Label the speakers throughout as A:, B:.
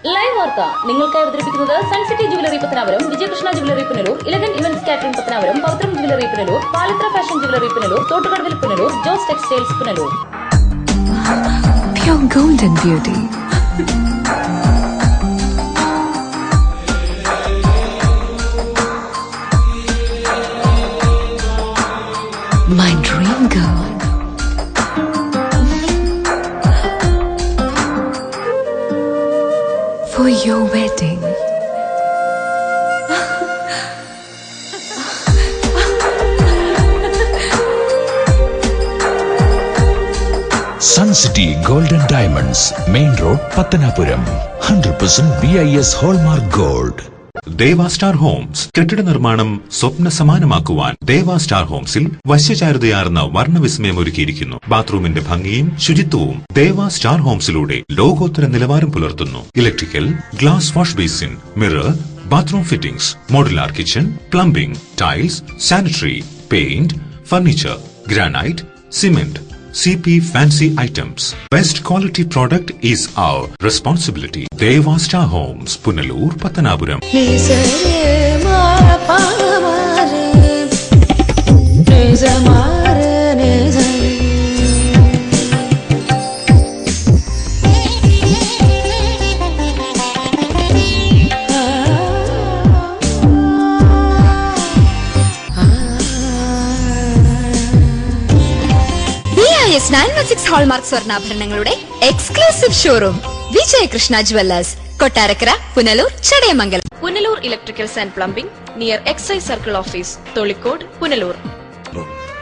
A: Live വാർത്ത നിങ്ങൾക്കായി അവതരിപ്പിക്കുന്നത് Suncity jewellery Pathanapuram, Vijayakrishna jewellery Punalur, elegant events catering Pathanapuram, Pavithram jewellery Punalur, Palithra fashion jewellery Punalur, Thottukadavil Punalur, Jose textiles Punalur.
B: Pure golden beauty. My dream girl. For your wedding.
C: Sun City Golden Diamonds, Main Road, Pattanapuram. 100% BIS Hallmark Gold.
D: Deva star Holmes കെട്ടിട നിർമ്മാണം സ്വപ്ന സമാനമാക്കുവാൻ ദേവ star ഹോംസിൽ വശ്യചാരുതയാർന്ന വർണ്ണവിസ്മയം ഒരുക്കിയിരിക്കുന്നു. ബാത്റൂമിന്റെ ഭംഗിയും ശുചിത്വവും ദേവ star ഹോംസിലൂടെ ലോകോത്തര നിലവാരം പുലർത്തുന്നു. Electrical, glass wash basin, mirror, bathroom fittings, modular kitchen, plumbing, tiles, sanitary, paint, furniture, granite, cement, CP fancy items. Best quality product is our responsibility. Deva Star Homes, Punalur, Pattanapuram.
B: BIS 916 hallmark സ്വർണ്ണാഭരണങ്ങളുടെ exclusive showroom Vijayakrishna jewellers, Kottarakkara, Punalur, Chadayamangalam.
A: Punalur electricals and plumbing near excise circle office, Tholicode, Punalur.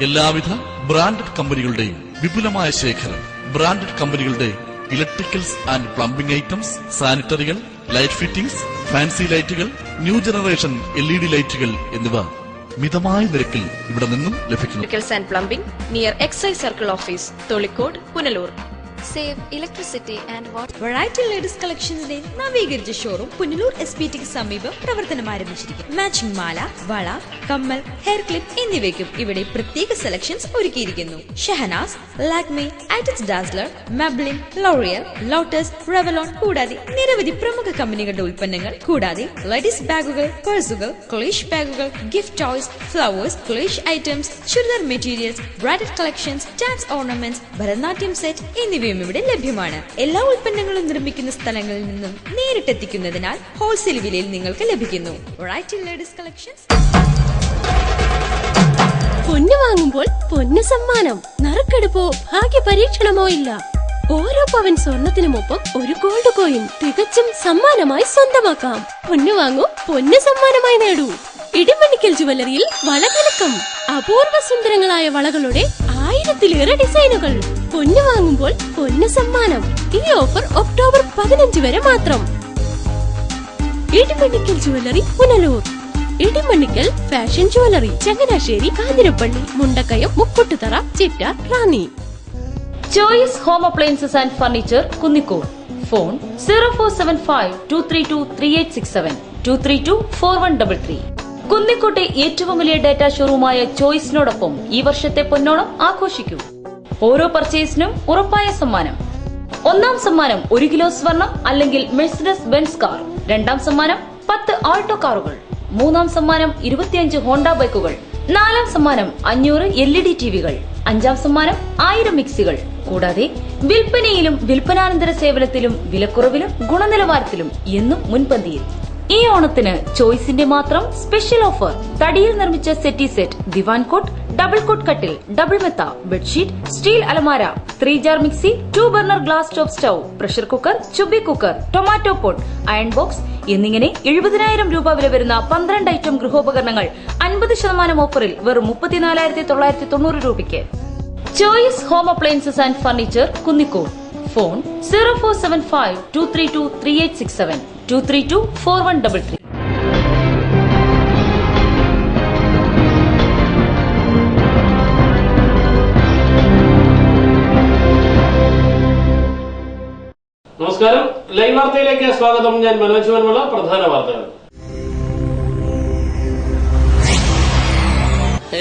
E: എല്ലാവിധ branded കമ്പനികളുടെയും വിപുലമായ ശേഖരം. Branded കമ്പനികളുടെ electricals and plumbing items, സാനിറ്ററികൾ, light fittings, fancy ലൈറ്റുകൾ, new generation LED ലൈറ്റുകൾ എന്നിവ മിതമായ നിരക്കിൽ ഇവിടെ നിന്നും ലഭിക്കുന്നു.
A: Electricals and plumbing near excise circle office, Tholicode, Punalur.
B: Save electricity and water.
F: Variety ladies കളക്ഷൻസിന്റെ നവീകരിച്ച ഷോറൂം പുനലൂർ SPTക്ക് സമീപം പ്രവർത്തനം ആരംഭിച്ചിരിക്കുന്നു. മാച്ചിങ് മാല, വള, കമ്മൽ, ഹെയർ ക്ലിപ്പ് എന്നിവയ്ക്കും ഇവിടെ പ്രത്യേക സെലക്ഷൻസ് ഒരുക്കിയിരിക്കുന്നു. Shahnaz, Lakme, Eyetex Dazzler, Maybelline, L'Oreal, Lotus, Revlon കൂടാതെ നിരവധി പ്രമുഖ കമ്പനികളുടെ ഉൽപ്പന്നങ്ങൾ, കൂടാതെ ലേഡീസ് ബാഗുകൾ, പേഴ്സുകൾ, ക്ലേഷ് ബാഗുകൾ, ഗിഫ്റ്റ് ടോയ്സ്, ഫ്ലവേഴ്സ്, ക്ലേഷ് items, churidar materials, bridal collections, dance ornaments, Bharatanatyam set എന്നിവയും ഇവിടെ ലഭ്യമാണ്. എല്ലാ ഉൽപ്പന്നങ്ങളും നിർമ്മിക്കുന്ന സ്ഥലങ്ങളിൽ നിന്നും നേരിട്ടെത്തിക്കുന്നതിനാൽ ഹോൾസെയിൽ വിലയിൽ നിങ്ങൾക്ക് ലഭിക്കുന്നു. Variety ladies collections.
G: പൊന്നു വാങ്ങുമ്പോൾ പൊന്നു സമ്മാനം, നറുക്കെടുപ്പോ ഭാഗ്യ പരീക്ഷണമോ ഇല്ല. ഓരോ പവൻ സ്വർണത്തിനുമൊപ്പം ഒരു ഗോൾഡ് കോയിൻ തികച്ചും സമ്മാനമായി സ്വന്തമാക്കാം. പൊന്നു വാങ്ങൂ, പൊന്നു സമ്മാനമായി നേടൂ. ഇടിമണിക്കൽ ജുവലറിയിൽ വളകലക്കം. അപൂർവ സുന്ദരങ്ങളായ വളകളുടെ 1000-ലേറെ ഡിസൈനുകൾ. പൊന്നു വാങ്ങുമ്പോൾ പൊന്നു സമ്മാനം. ഈ ഓഫർ ഒക്ടോബർ 15 വരെ മാത്രം. Idimanickal jewellery, Punalur. Idimanickal fashion jewellery, Changanassery, Kanjirappally, Mundakayam, Mukkoottuthara, Chittar, Ranni.
A: Choice home appliances and furniture, Kunnicode. Phone 0475-232-3867, 232-4133. കുന്നിക്കോട്ടെ ഏറ്റവും വലിയ ഡാറ്റ ഷോറൂമായ ചോയ്സിനോടൊപ്പം ഈ വർഷത്തെ പൊന്നോണം ആഘോഷിക്കൂ. ഓരോ പർച്ചേസിനും ഉറപ്പായ സമ്മാനം. ഒന്നാം സമ്മാനം 1 കിലോ സ്വർണം അല്ലെങ്കിൽ മെഴ്സിഡസ് ബെൻസ് കാർ. രണ്ടാം സമ്മാനം 10 ആൾട്ടോ കാറുകൾ. മൂന്നാം സമ്മാനം 25 ഹോണ്ട ബൈക്കുകൾ. നാലാം സമ്മാനം 500 LED ടിവികൾ. അഞ്ചാം സമ്മാനം 1000 മിക്സികൾ. കൂടാതെ വിൽപ്പനയിലും വിൽപ്പനാനന്തര സേവനത്തിലും വിലക്കുറവിലും ഗുണനിലവാരത്തിലും എന്നും മുൻപന്തിയിൽ. ഈ ഓണത്തിന് ചോയ്സിന്റെ മാത്രം സ്പെഷ്യൽ ഓഫർ. തടിയിൽ നിർമ്മിച്ച സെറ്റി സെറ്റ്, ദിവാൻ കോട്ട്, ഡബിൾ കോട്ട് കട്ടിൽ, ഡബിൾ മെത്ത, ബെഡ്ഷീറ്റ്, സ്റ്റീൽ അലമാര, 3 jar mixie, 2 burner glass top stove, pressure cooker, ചുബി cooker, tomato pot, iron box എന്നിങ്ങനെ 70,000 രൂപ വില വരുന്ന 12 ഐറ്റം ഗൃഹോപകരണങ്ങൾ 50% ഓഫറിൽ വെറും 34,990 രൂപയ്ക്ക്. Choice home appliances and furniture, Kunnicode. Phone 0475-232-3867, 232-4133.
H: നമസ്കാരം, ലൈവ് വാർത്തയിലേക്ക് സ്വാഗതം. ഞാൻ മനോജ് വന്മള. പ്രധാന വാർത്തകൾ.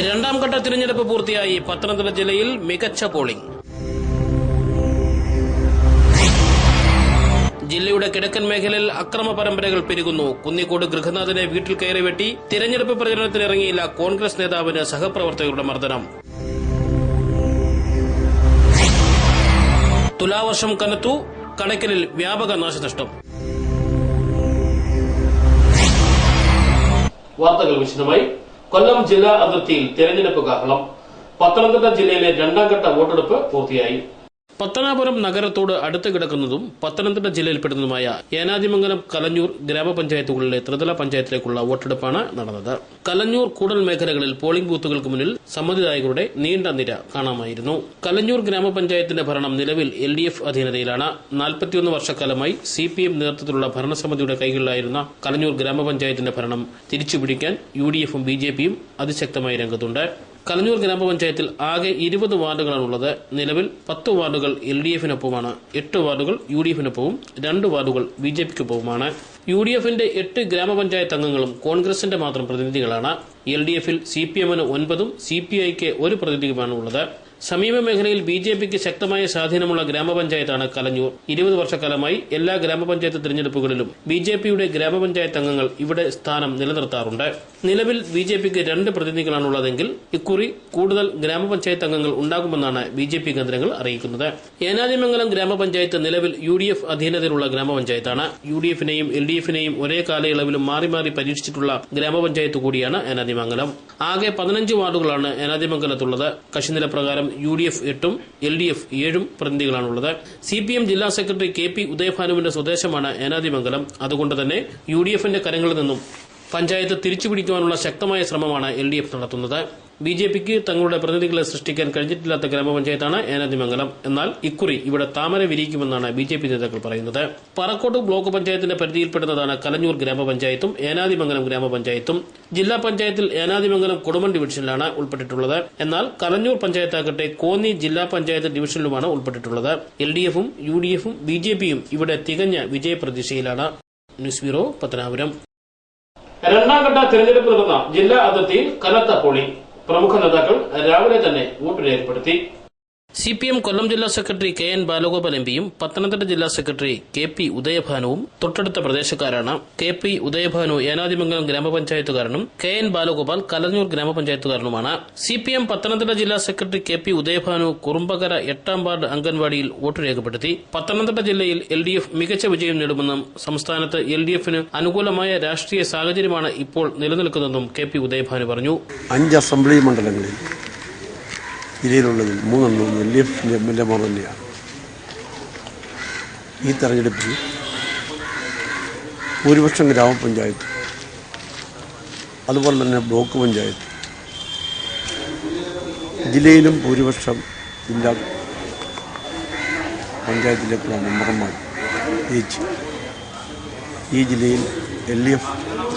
H: രണ്ടാം ഘട്ട തിരഞ്ഞെടുപ്പ് പൂർത്തിയായി. പത്തനംതിട്ട ജില്ലയിൽ മികച്ച പോളിംഗ്. ജില്ലയുടെ കിഴക്കൻ മേഖലയിൽ അക്രമ പരമ്പരകൾ പെരുകുന്നു. കുന്നിക്കോട് ഗൃഹനാഥനെ വീട്ടിൽ കയറി വെട്ടി തിരഞ്ഞെടുപ്പ് പ്രചരണത്തിനിറങ്ങിയില്ല കോൺഗ്രസ് നേതാവിന് സഹപ്രവർത്തകരുടെ മർദ്ദനം. തുലാവർഷം കനത്തു, കണക്കലിൽ വ്യാപക നാശനഷ്ടം. വാർത്തകൾ വിശദമായി. കൊല്ലം ജില്ലാ അതിർത്തിയിൽ തെരഞ്ഞെടുപ്പ് കാഹളം. പത്തനംതിട്ട ജില്ലയിലെ രണ്ടാംഘട്ട വോട്ടെടുപ്പ് പൂർത്തിയായി. പത്തനാപുരം നഗരത്തോട് അടുത്ത് കിടക്കുന്നതും പത്തനംതിട്ട ജില്ലയിൽപ്പെടുന്നതുമായ ഏനാദിമംഗലം കലഞ്ഞൂർ ഗ്രാമപഞ്ചായത്തുകളിലെ ത്രിതല പഞ്ചായത്തിലേക്കുള്ള വോട്ടെടുപ്പാണ് നടന്നത്. കലഞ്ഞൂർ കൂടൽ മേഖലകളിൽ പോളിംഗ് ബൂത്തുകൾക്ക് മുന്നിൽ സമ്മതിദായകരുടെ നീണ്ട നിര കാണാമായിരുന്നു. കലഞ്ഞൂർ ഗ്രാമപഞ്ചായത്തിന്റെ ഭരണം നിലവിൽ LDF അധീനതയിലാണ്. 41 വർഷക്കാലമായി CPM നേതൃത്വത്തിലുള്ള ഭരണസമിതിയുടെ കൈകളിലായിരുന്ന കലഞ്ഞൂർ ഗ്രാമപഞ്ചായത്തിന്റെ ഭരണം തിരിച്ചുപിടിക്കാൻ UDFും BJPയും അതിശക്തമായി രംഗത്തുണ്ട്. കലഞ്ഞൂർ ഗ്രാമപഞ്ചായത്തിൽ ആകെ 20 വാർഡുകളാണുള്ളത്. നിലവിൽ 10 വാർഡുകൾ LDFിനൊപ്പമാണ്, 8 വാർഡുകൾ UDFിനൊപ്പവും 2 വാർഡുകൾ BJPക്കൊപ്പവുമാണ്. UDFിന്റെ 8 ഗ്രാമപഞ്ചായത്ത് അംഗങ്ങളും കോൺഗ്രസിന്റെ മാത്രം പ്രതിനിധികളാണ്. LDFിൽ CPMന് 9ഉം CPIക്ക് 1 പ്രതിനിധിയുമാണ് ഉള്ളത്. സമീപ മേഖലയിൽ BJPക്ക് ശക്തമായ സ്വാധീനമുള്ള ഗ്രാമപഞ്ചായത്താണ് കലഞ്ഞൂർ. 20 വർഷക്കാലമായി എല്ലാ ഗ്രാമപഞ്ചായത്ത് തിരഞ്ഞെടുപ്പുകളിലും BJPയുടെ ഗ്രാമപഞ്ചായത്ത് അംഗങ്ങൾ ഇവിടെ സ്ഥാനം നിലനിർത്താറുണ്ട്. നിലവിൽ BJPക്ക് 2 പ്രതിനിധികളാണുള്ളതെങ്കിൽ ഇക്കുറി കൂടുതൽ ഗ്രാമപഞ്ചായത്ത് അംഗങ്ങൾ ഉണ്ടാകുമെന്നാണ് BJP കേന്ദ്രങ്ങൾ അറിയിക്കുന്നത്. ഏനാദിമംഗലം ഗ്രാമപഞ്ചായത്ത് നിലവിൽ UDF അധീനതയിലുള്ള ഗ്രാമപഞ്ചായത്താണ്. UDFിനെയും LDFിനെയും ഒരേ കാലയളവിലും മാറി മാറി പരീക്ഷിച്ചിട്ടുള്ള ഗ്രാമപഞ്ചായത്ത് കൂടിയാണ് ഏനാദിമംഗലം. ആകെ 15 വാർഡുകളാണ് ഏനാദിമംഗലത്തുള്ളത്. കക്ഷിനില പ്രകാരം UDF 8ഉം LDF 7ഉം പ്രതിനിധികളാണുള്ളത്. CPM ജില്ലാ സെക്രട്ടറി KP ഉദയഭാനുവിന്റെ സ്വദേശമാണ് ഏനാദിമംഗലം. അതുകൊണ്ട് തന്നെ UDFിന്റെ കരങ്ങളിൽ നിന്നും പഞ്ചായത്ത് തിരിച്ചുപിടിക്കുവാനുള്ള ശക്തമായ ശ്രമമാണ് LDF നടത്തുന്നത്. BJPക്ക് തങ്ങളുടെ പ്രതിനിധികളെ സൃഷ്ടിക്കാൻ കഴിഞ്ഞിട്ടില്ലാത്ത ഗ്രാമപഞ്ചായത്താണ് ഏനാദിമംഗലം. എന്നാൽ ഇക്കുറി ഇവിടെ താമര വിരിയിക്കുമെന്നാണ് BJP നേതാക്കൾ പറയുന്നത്. പറക്കോട്ട് ബ്ലോക്ക് പഞ്ചായത്തിന്റെ പരിധിയിൽപ്പെടുന്നതാണ് കലഞ്ഞൂർ ഗ്രാമപഞ്ചായത്തും ഏനാദിമംഗലം ഗ്രാമപഞ്ചായത്തും. ജില്ലാ പഞ്ചായത്തിൽ ഏനാദിമംഗലം കുടുംബം ഡിവിഷനിലാണ് ഉൾപ്പെട്ടിട്ടുള്ളത്. എന്നാൽ കലഞ്ഞൂർ പഞ്ചായത്താകട്ടെ കോന്നി ജില്ലാ പഞ്ചായത്ത് ഡിവിഷനിലുമാണ് ഉൾപ്പെട്ടിട്ടുള്ളത്. LDFും UDFും BJPയും ഇവിടെ തികഞ്ഞ വിജയപ്രതീക്ഷയിലാണ്. News bureau, Pathanapuram. രണ്ടാംഘട്ട തെരഞ്ഞെടുപ്പ് നടന്ന ജില്ലാ അതിർത്തിയിൽ കനത്ത പോളിംഗ്. പ്രമുഖ നേതാക്കൾ രാവിലെ തന്നെ വോട്ട് രേഖപ്പെടുത്തി. CPM കൊല്ലം ജില്ലാ സെക്രട്ടറി KN ബാലഗോപാൽ MPയും പത്തനംതിട്ട ജില്ലാ സെക്രട്ടറി KP ഉദയഭാനുവും തൊട്ടടുത്ത പ്രദേശക്കാരാണ്. KP Udayabhanu Enadimangalam ഗ്രാമപഞ്ചായത്തുകാരനും KN Balagopal Kalanjoor ഗ്രാമപഞ്ചായത്തുകാരനുമാണ്. CPM Pathanamthitta ജില്ലാ സെക്രട്ടറി KP ഉദയഭാനു കുറുമ്പകര 8ാം വാർഡ് അംഗൻവാടിയിൽ വോട്ട് രേഖപ്പെടുത്തി. പത്തനംതിട്ട ജില്ലയിൽ LDF മികച്ച വിജയം നേടുമെന്നും സംസ്ഥാനത്ത് LDFന് അനുകൂലമായ രാഷ്ട്രീയ സാഹചര്യമാണ് ഇപ്പോൾ നിലനിൽക്കുന്നതെന്നും KP ഉദയഭാനു പറഞ്ഞു.
I: 5 അസംബ്ലി മണ്ഡലങ്ങളിൽ ജില്ലയിലുള്ളതിൽ 3 LDFിന്റെ MLAമാർ തന്നെയാണ്. ഈ തെരഞ്ഞെടുപ്പിൽ ഭൂരിപക്ഷം ഗ്രാമപഞ്ചായത്ത്, അതുപോലെ തന്നെ ബ്ലോക്ക് പഞ്ചായത്ത്, ജില്ലയിലും ഭൂരിപക്ഷം ജില്ലാ പഞ്ചായത്തിലേക്കുള്ള മെമ്പർമാർ ജയിച്ച് ഈ ജില്ലയിൽ LDF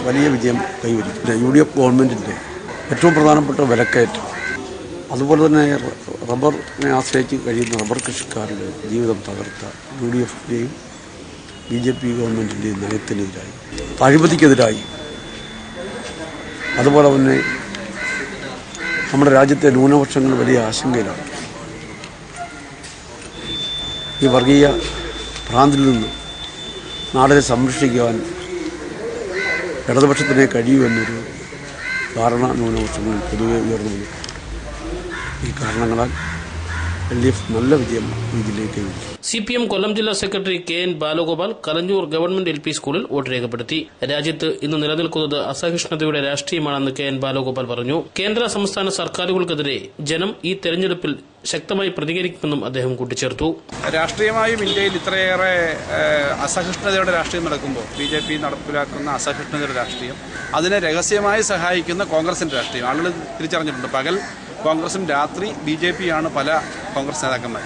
I: വലിയ വിജയം കൈവരിക്കും. UDF ഗവൺമെൻറ്റിൻ്റെ ഏറ്റവും പ്രധാനപ്പെട്ട വിലക്കയറ്റം, അതുപോലെ തന്നെ റബ്ബറിനെ ആശ്രയിച്ച് കഴിയുന്ന റബ്ബർ കൃഷിക്കാരുടെ ജീവിതം തകർത്ത UDFിൻ്റെയും BJP ഗവൺമെൻറ്റിൻ്റെയും നയത്തിനെതിരായി, അഴിമതിക്കെതിരായി, അതുപോലെ തന്നെ നമ്മുടെ രാജ്യത്തെ ന്യൂനപക്ഷങ്ങൾ വലിയ ആശങ്കയിലാണ്. ഈ വർഗീയ ഭ്രാന്തിൽ നിന്ന് നാടിനെ സംരക്ഷിക്കുവാൻ ഇടതുപക്ഷത്തിനെ കഴിയുമെന്നൊരു ധാരണ ന്യൂനപക്ഷങ്ങൾ പൊതുവെ ഉയർന്നു. ഈ കാരണങ്ങളാൽ LDF നല്ല വിജയം ഈ ജില്ലയ്ക്ക്.
H: CPM കൊല്ലം ജില്ലാ secretary KN Balagopal Kalanjoor government LP സ്കൂളിൽ വോട്ട് രേഖപ്പെടുത്തി. രാജ്യത്ത് ഇന്ന് നിലനിൽക്കുന്നത് അസഹിഷ്ണുതയുടെ രാഷ്ട്രീയമാണെന്ന് KN ബാലഗോപാൽ പറഞ്ഞു. കേന്ദ്ര സംസ്ഥാന സർക്കാരുകൾക്കെതിരെ ജനം ഈ തെരഞ്ഞെടുപ്പിൽ ശക്തമായി പ്രതികരിക്കുമെന്നും അദ്ദേഹം കൂട്ടിച്ചേർത്തു.
J: രാഷ്ട്രീയമായും ഇന്ത്യയിൽ ഇത്രയേറെ അസഹിഷ്ണുതയുടെ രാഷ്ട്രീയം നടക്കുമ്പോൾ BJP നടപ്പിലാക്കുന്ന അസഹിഷ്ണുതയുടെ രാഷ്ട്രീയം, അതിനെ രഹസ്യമായി സഹായിക്കുന്ന കോൺഗ്രസിന്റെ രാഷ്ട്രീയം ആളുകൾ തിരിച്ചറിഞ്ഞിട്ടുണ്ട്. പകൽ കോൺഗ്രസും, രാത്രി BJPയാണ് പല കോൺഗ്രസ് നേതാക്കന്മാർ.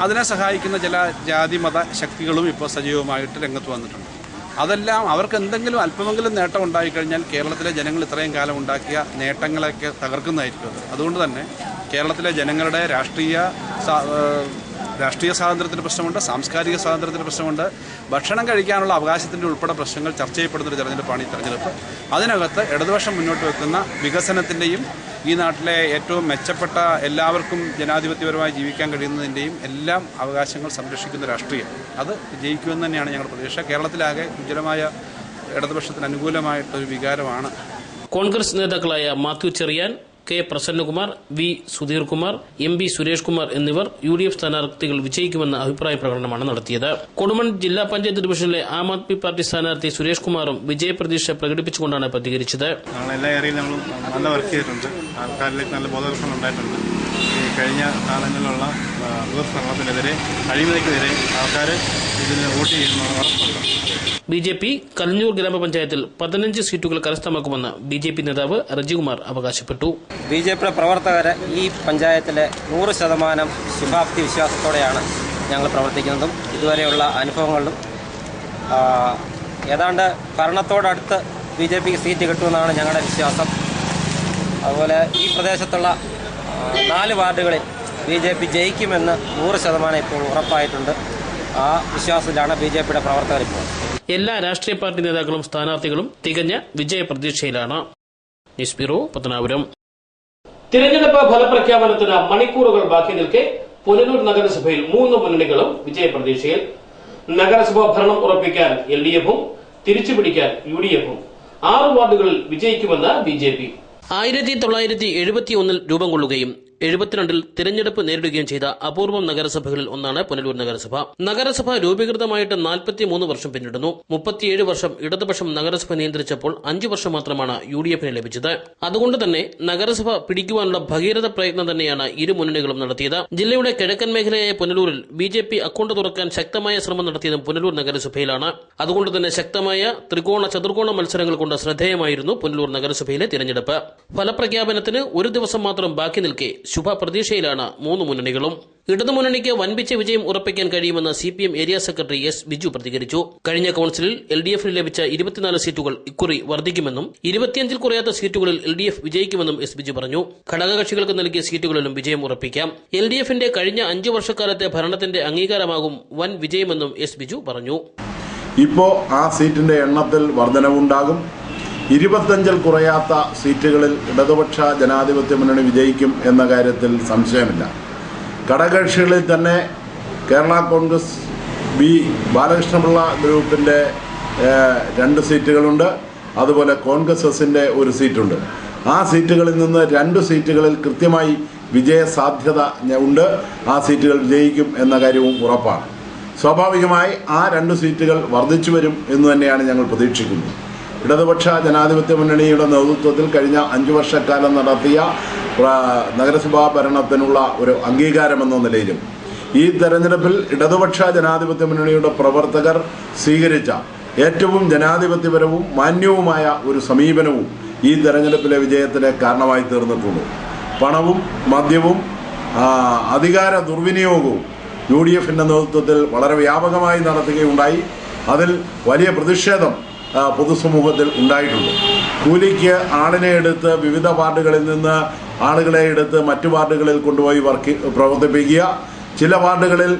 J: അതിനെ സഹായിക്കുന്ന ചില ജാതി മത ശക്തികളും ഇപ്പോൾ സജീവമായിട്ട് രംഗത്ത് വന്നിട്ടുണ്ട്. അതെല്ലാം അവർക്ക് എന്തെങ്കിലും അല്പമെങ്കിലും നേട്ടം ഉണ്ടായിക്കഴിഞ്ഞാൽ കേരളത്തിലെ ജനങ്ങൾ ഇത്രയും കാലം ഉണ്ടാക്കിയ നേട്ടങ്ങളൊക്കെ തകർക്കുന്നതായിരിക്കും. അതുകൊണ്ട് തന്നെ കേരളത്തിലെ ജനങ്ങളുടെ രാഷ്ട്രീയ രാഷ്ട്രീയ സ്വാതന്ത്ര്യത്തിൻ്റെ പ്രശ്നമുണ്ട്, സാംസ്കാരിക സ്വാതന്ത്ര്യത്തിൻ്റെ പ്രശ്നമുണ്ട്, ഭക്ഷണം കഴിക്കാനുള്ള അവകാശത്തിൻ്റെ ഉൾപ്പെടെ പ്രശ്നങ്ങൾ ചർച്ച ചെയ്യപ്പെടുന്നൊരു തെരഞ്ഞെടുപ്പാണ് ഈ തെരഞ്ഞെടുപ്പ്. അതിനകത്ത് ഇടതുപക്ഷം മുന്നോട്ട് വെക്കുന്ന വികസനത്തിൻ്റെയും ഈ നാട്ടിലെ ഏറ്റവും മെച്ചപ്പെട്ട എല്ലാവർക്കും ജനാധിപത്യപരമായി ജീവിക്കാൻ കഴിയുന്നതിൻ്റെയും എല്ലാം അവകാശങ്ങൾ സംരക്ഷിക്കുന്ന രാഷ്ട്രീയം അത് ജയിക്കുമെന്ന് തന്നെയാണ് ഞങ്ങളുടെ പ്രതീക്ഷ. കേരളത്തിലാകെ ഉജ്ജ്വലമായ ഇടതുപക്ഷത്തിന് അനുകൂലമായിട്ടൊരു വികാരമാണ്.
H: കോൺഗ്രസ് നേതാക്കളായ Mathew Cherian, K Prasannakumar, V Sudheerkumar, M P Suresh Kumar എന്നിവർ UDF സ്ഥാനാർത്ഥികൾ വിജയിക്കുമെന്ന അഭിപ്രായ പ്രകടനമാണ് നടത്തിയത്. കൊടുമൺ ജില്ലാ പഞ്ചായത്ത് ഡിവിഷനിലെ ആം ആദ്മി പാർട്ടി സ്ഥാനാർത്ഥി സുരേഷ് കുമാറും വിജയപ്രതീക്ഷ പ്രകടിപ്പിച്ചുകൊണ്ടാണ് പ്രതികരിച്ചത്.
K: എല്ലാ ഏരിയയിലും നമ്മൾ നല്ല വർക്ക് ചെയ്തിട്ടുണ്ട്, ആൾക്കാരിലേക്ക് നല്ല ബോധവൽക്കരണം ഉണ്ടായിട്ടുണ്ട്. ഈ കഴിഞ്ഞ കാലങ്ങളിലുള്ള ഭരണത്തിനെതിരെ, അഴിമതിക്കെതിരെ ആൾക്കാർ ഇതിന് വോട്ട് ചെയ്യുന്നത് ഉറപ്പുണ്ട്.
H: BJP കലഞ്ഞൂർ ഗ്രാമപഞ്ചായത്തിൽ 15 സീറ്റുകൾ കരസ്ഥമാക്കുമെന്ന് BJP നേതാവ് റജികുമാർ അവകാശപ്പെട്ടു.
L: BJP പ്രവർത്തകരെ ഈ പഞ്ചായത്തിലെ 100% ശുഭാപ്തി വിശ്വാസത്തോടെയാണ് ഞങ്ങൾ പ്രവർത്തിക്കുന്നതും ഇതുവരെയുള്ള അനുഭവങ്ങളിലും ഏതാണ്ട് ഭരണത്തോടടുത്ത് BJPക്ക് സീറ്റ് കിട്ടുമെന്നാണ് ഞങ്ങളുടെ വിശ്വാസം. അതുപോലെ ഈ പ്രദേശത്തുള്ള 4 വാർഡുകളിൽ BJP ജയിക്കുമെന്ന് 100% ഇപ്പോൾ ഉറപ്പായിട്ടുണ്ട്. ആ വിശ്വാസത്തിലാണ് BJPയുടെ പ്രവർത്തകർ ഇപ്പോൾ.
H: എല്ലാ രാഷ്ട്രീയ പാർട്ടി നേതാക്കളും സ്ഥാനാർത്ഥികളും തികഞ്ഞ വിജയപ്രതീക്ഷയിലാണ്. News bureau, Pathanapuram. തിരഞ്ഞെടുപ്പ് ഫലപ്രഖ്യാപനത്തിന് മണിക്കൂറുകൾ ബാക്കി നിൽക്കെ പുനലൂർ നഗരസഭയിൽ 3 മുന്നണികളും വിജയപ്രതീക്ഷയിൽ. നഗരസഭാ ഭരണം ഉറപ്പിക്കാൻ LDFും തിരിച്ചുപിടിക്കാൻ UDFും 6 വാർഡുകളിൽ വിജയിക്കുമെന്ന് BJP. 1971 രൂപം കൊള്ളുകയും 72 തിരഞ്ഞെടുപ്പ് നേരിടുകയും ചെയ്ത അപൂർവം നഗരസഭകളിൽ ഒന്നാണ് പുനലൂർ നഗരസഭ. നഗരസഭ രൂപീകൃതമായിട്ട് 43 വർഷം പിന്നിടുന്നു. 37 വർഷം ഇടതുപക്ഷം നഗരസഭ നിയന്ത്രിച്ചപ്പോൾ 5 വർഷം മാത്രമാണ് UDFന് ലഭിച്ചത്. അതുകൊണ്ട് തന്നെ നഗരസഭ പിടിക്കുവാനുള്ള ഭഗീരഥ പ്രയത്നം തന്നെയാണ് ഇരു മുന്നണികളും നടത്തിയത്. ജില്ലയുടെ കിഴക്കൻ മേഖലയായ പുനലൂരിൽ BJP അക്കൗണ്ട് തുറക്കാൻ ശക്തമായ ശ്രമം നടത്തിയതും പുനലൂർ നഗരസഭയിലാണ്. അതുകൊണ്ട് തന്നെ ശക്തമായ ത്രികോണ ചതുർകോണ മത്സരങ്ങൾ കൊണ്ട് ശ്രദ്ധേയമായിരുന്നു പുനലൂർ നഗരസഭയിലെ തിരഞ്ഞെടുപ്പ്. ഫലപ്രഖ്യാപനത്തിന് ഒരു ദിവസം മാത്രം ബാക്കി നിൽക്കെ ശുഭ പ്രതീക്ഷയിലാണ് 3 മുന്നണികളും. ഇടതുമുന്നണിക്ക് വൻപിച്ച വിജയം ഉറപ്പിക്കാൻ കഴിയുമെന്ന് CPM area secretary S. Biju പ്രതികരിച്ചു. കഴിഞ്ഞ കൌൺസിലിൽ LDFന് ലഭിച്ച 24 സീറ്റുകൾ ഇക്കുറി വർദ്ധിക്കുമെന്നും 25 കുറയാത്ത സീറ്റുകളിൽ LDF വിജയിക്കുമെന്നും S. ബിജു പറഞ്ഞു. ഘടകകക്ഷികൾക്ക് നൽകിയ സീറ്റുകളിലും വിജയം ഉറപ്പിക്കാം. LDFന്റെ കഴിഞ്ഞ 5 വർഷക്കാലത്തെ ഭരണത്തിന്റെ അംഗീകാരമാകും വൻ വിജയമെന്നും S. ബിജു പറഞ്ഞു.
M: ഇപ്പോൾ ആ സീറ്റിന്റെ എണ്ണത്തിൽ വർധനവുണ്ടാകും. 25 കുറയാത്ത സീറ്റുകളിൽ ഇടതുപക്ഷ ജനാധിപത്യ മുന്നണി വിജയിക്കും എന്ന കാര്യത്തിൽ സംശയമില്ല. ഘടകകക്ഷികളിൽ തന്നെ കേരള കോൺഗ്രസ് B ബാലകൃഷ്ണപിള്ള ഗ്രൂപ്പിൻ്റെ 2 സീറ്റുകളുണ്ട്. അതുപോലെ കോൺഗ്രസ് എസിൻ്റെ 1 സീറ്റുണ്ട്. ആ സീറ്റുകളിൽ നിന്ന് 2 സീറ്റുകളിൽ കൃത്യമായി വിജയ സാധ്യത ഉണ്ട്. ആ സീറ്റുകൾ വിജയിക്കും എന്ന കാര്യവും ഉറപ്പാണ്. സ്വാഭാവികമായി ആ 2 സീറ്റുകൾ വർദ്ധിച്ചു വരും എന്ന് തന്നെയാണ് ഞങ്ങൾ പ്രതീക്ഷിക്കുന്നത്. ഇടതുപക്ഷ ജനാധിപത്യ മുന്നണിയുടെ നേതൃത്വത്തിൽ കഴിഞ്ഞ 5 വർഷക്കാലം നടത്തിയ നഗരസഭാ ഭരണത്തിനുള്ള ഒരു അംഗീകാരമെന്ന നിലയിലും ഈ തെരഞ്ഞെടുപ്പിൽ ഇടതുപക്ഷ ജനാധിപത്യ മുന്നണിയുടെ പ്രവർത്തകർ സ്വീകരിച്ച ഏറ്റവും ജനാധിപത്യപരവും മാന്യവുമായ ഒരു സമീപനവും ഈ തെരഞ്ഞെടുപ്പിലെ വിജയത്തിന് കാരണമായി തീർന്നിട്ടുണ്ട്. പണവും മദ്യവും അധികാര ദുർവിനിയോഗവും UDFിൻ്റെ നേതൃത്വത്തിൽ വളരെ വ്യാപകമായി നടത്തുകയുണ്ടായി. അതിൽ വലിയ പ്രതിഷേധം പൊതുസമൂഹത്തിൽ ഉണ്ടായിട്ടുണ്ട്. കൂലിക്ക് ആളിനെ എടുത്ത് വിവിധ വാർഡുകളിൽ നിന്ന് ആളുകളെ എടുത്ത് മറ്റു വാർഡുകളിൽ കൊണ്ടുപോയി പ്രവർത്തിപ്പിക്കുക, ചില വാർഡുകളിൽ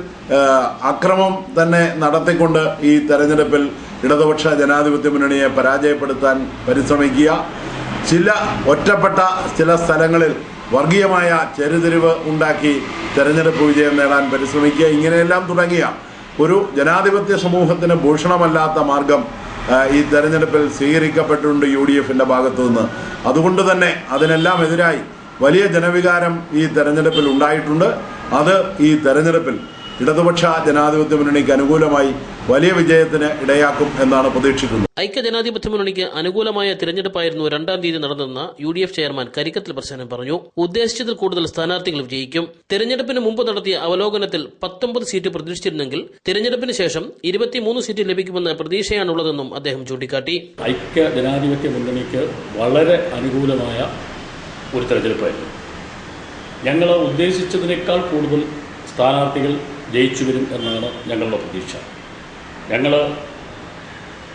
M: അക്രമം തന്നെ നടത്തിക്കൊണ്ട് ഈ തെരഞ്ഞെടുപ്പിൽ ഇടതുപക്ഷ ജനാധിപത്യ മുന്നണിയെ പരാജയപ്പെടുത്താൻ പരിശ്രമിക്കുക, ഒറ്റപ്പെട്ട ചില സ്ഥലങ്ങളിൽ വർഗീയമായ ചെറുതിരിവ് ഉണ്ടാക്കി തെരഞ്ഞെടുപ്പ് വിജയം നേടാൻ പരിശ്രമിക്കുക, ഇങ്ങനെയെല്ലാം തുടങ്ങിയ ഒരു ജനാധിപത്യ സമൂഹത്തിന് ഭൂഷണമല്ലാത്ത മാർഗം ഈ തെരഞ്ഞെടുപ്പിൽ സ്വീകരിക്കപ്പെട്ടിട്ടുണ്ട് UDFിൻ്റെ ഭാഗത്തു നിന്ന്. അതുകൊണ്ട് തന്നെ അതിനെല്ലാം എതിരായി വലിയ ജനവികാരം ഈ തെരഞ്ഞെടുപ്പിൽ ഉണ്ടായിട്ടുണ്ട്. അത് ഈ തെരഞ്ഞെടുപ്പിൽ ഇടതുപക്ഷ ജനാധിപത്യ മുന്നണിക്ക് അനുകൂലമായി വലിയ വിജയത്തിന് ഇടയാക്കും എന്നാണ് പ്രതീക്ഷിക്കുന്നത്.
H: ഐക്യജനാധിപത്യ മുന്നണിക്ക് അനുകൂലമായ തിരഞ്ഞെടുപ്പായിരുന്നു 2-ാം തീയതി നടന്നതെന്ന് UDF ചെയർമാൻ കരിക്കത്തിൽ പ്രസന്നൻ പറഞ്ഞു. ഉദ്ദേശിച്ചതിൽ കൂടുതൽ സ്ഥാനാർത്ഥികൾ വിജയിക്കും. തെരഞ്ഞെടുപ്പിന് മുമ്പ് നടത്തിയ അവലോകനത്തിൽ 19 സീറ്റ് പ്രതീക്ഷിച്ചിരുന്നെങ്കിൽ തെരഞ്ഞെടുപ്പിന് ശേഷം 23 സീറ്റ് ലഭിക്കുമെന്ന പ്രതീക്ഷയാണുള്ളതെന്നും അദ്ദേഹം ചൂണ്ടിക്കാട്ടി.
N: ഐക്യജനാധിപത്യ മുന്നണിക്ക് വളരെ അനുകൂലമായ ഒരു തെരഞ്ഞെടുപ്പായിരുന്നു. ഞങ്ങൾ ഉദ്ദേശിച്ചതിനേക്കാൾ കൂടുതൽ സ്ഥാനാർത്ഥികൾ ജയിച്ചു വരും എന്നാണ് ഞങ്ങളുടെ പ്രതീക്ഷ. ഞങ്ങൾ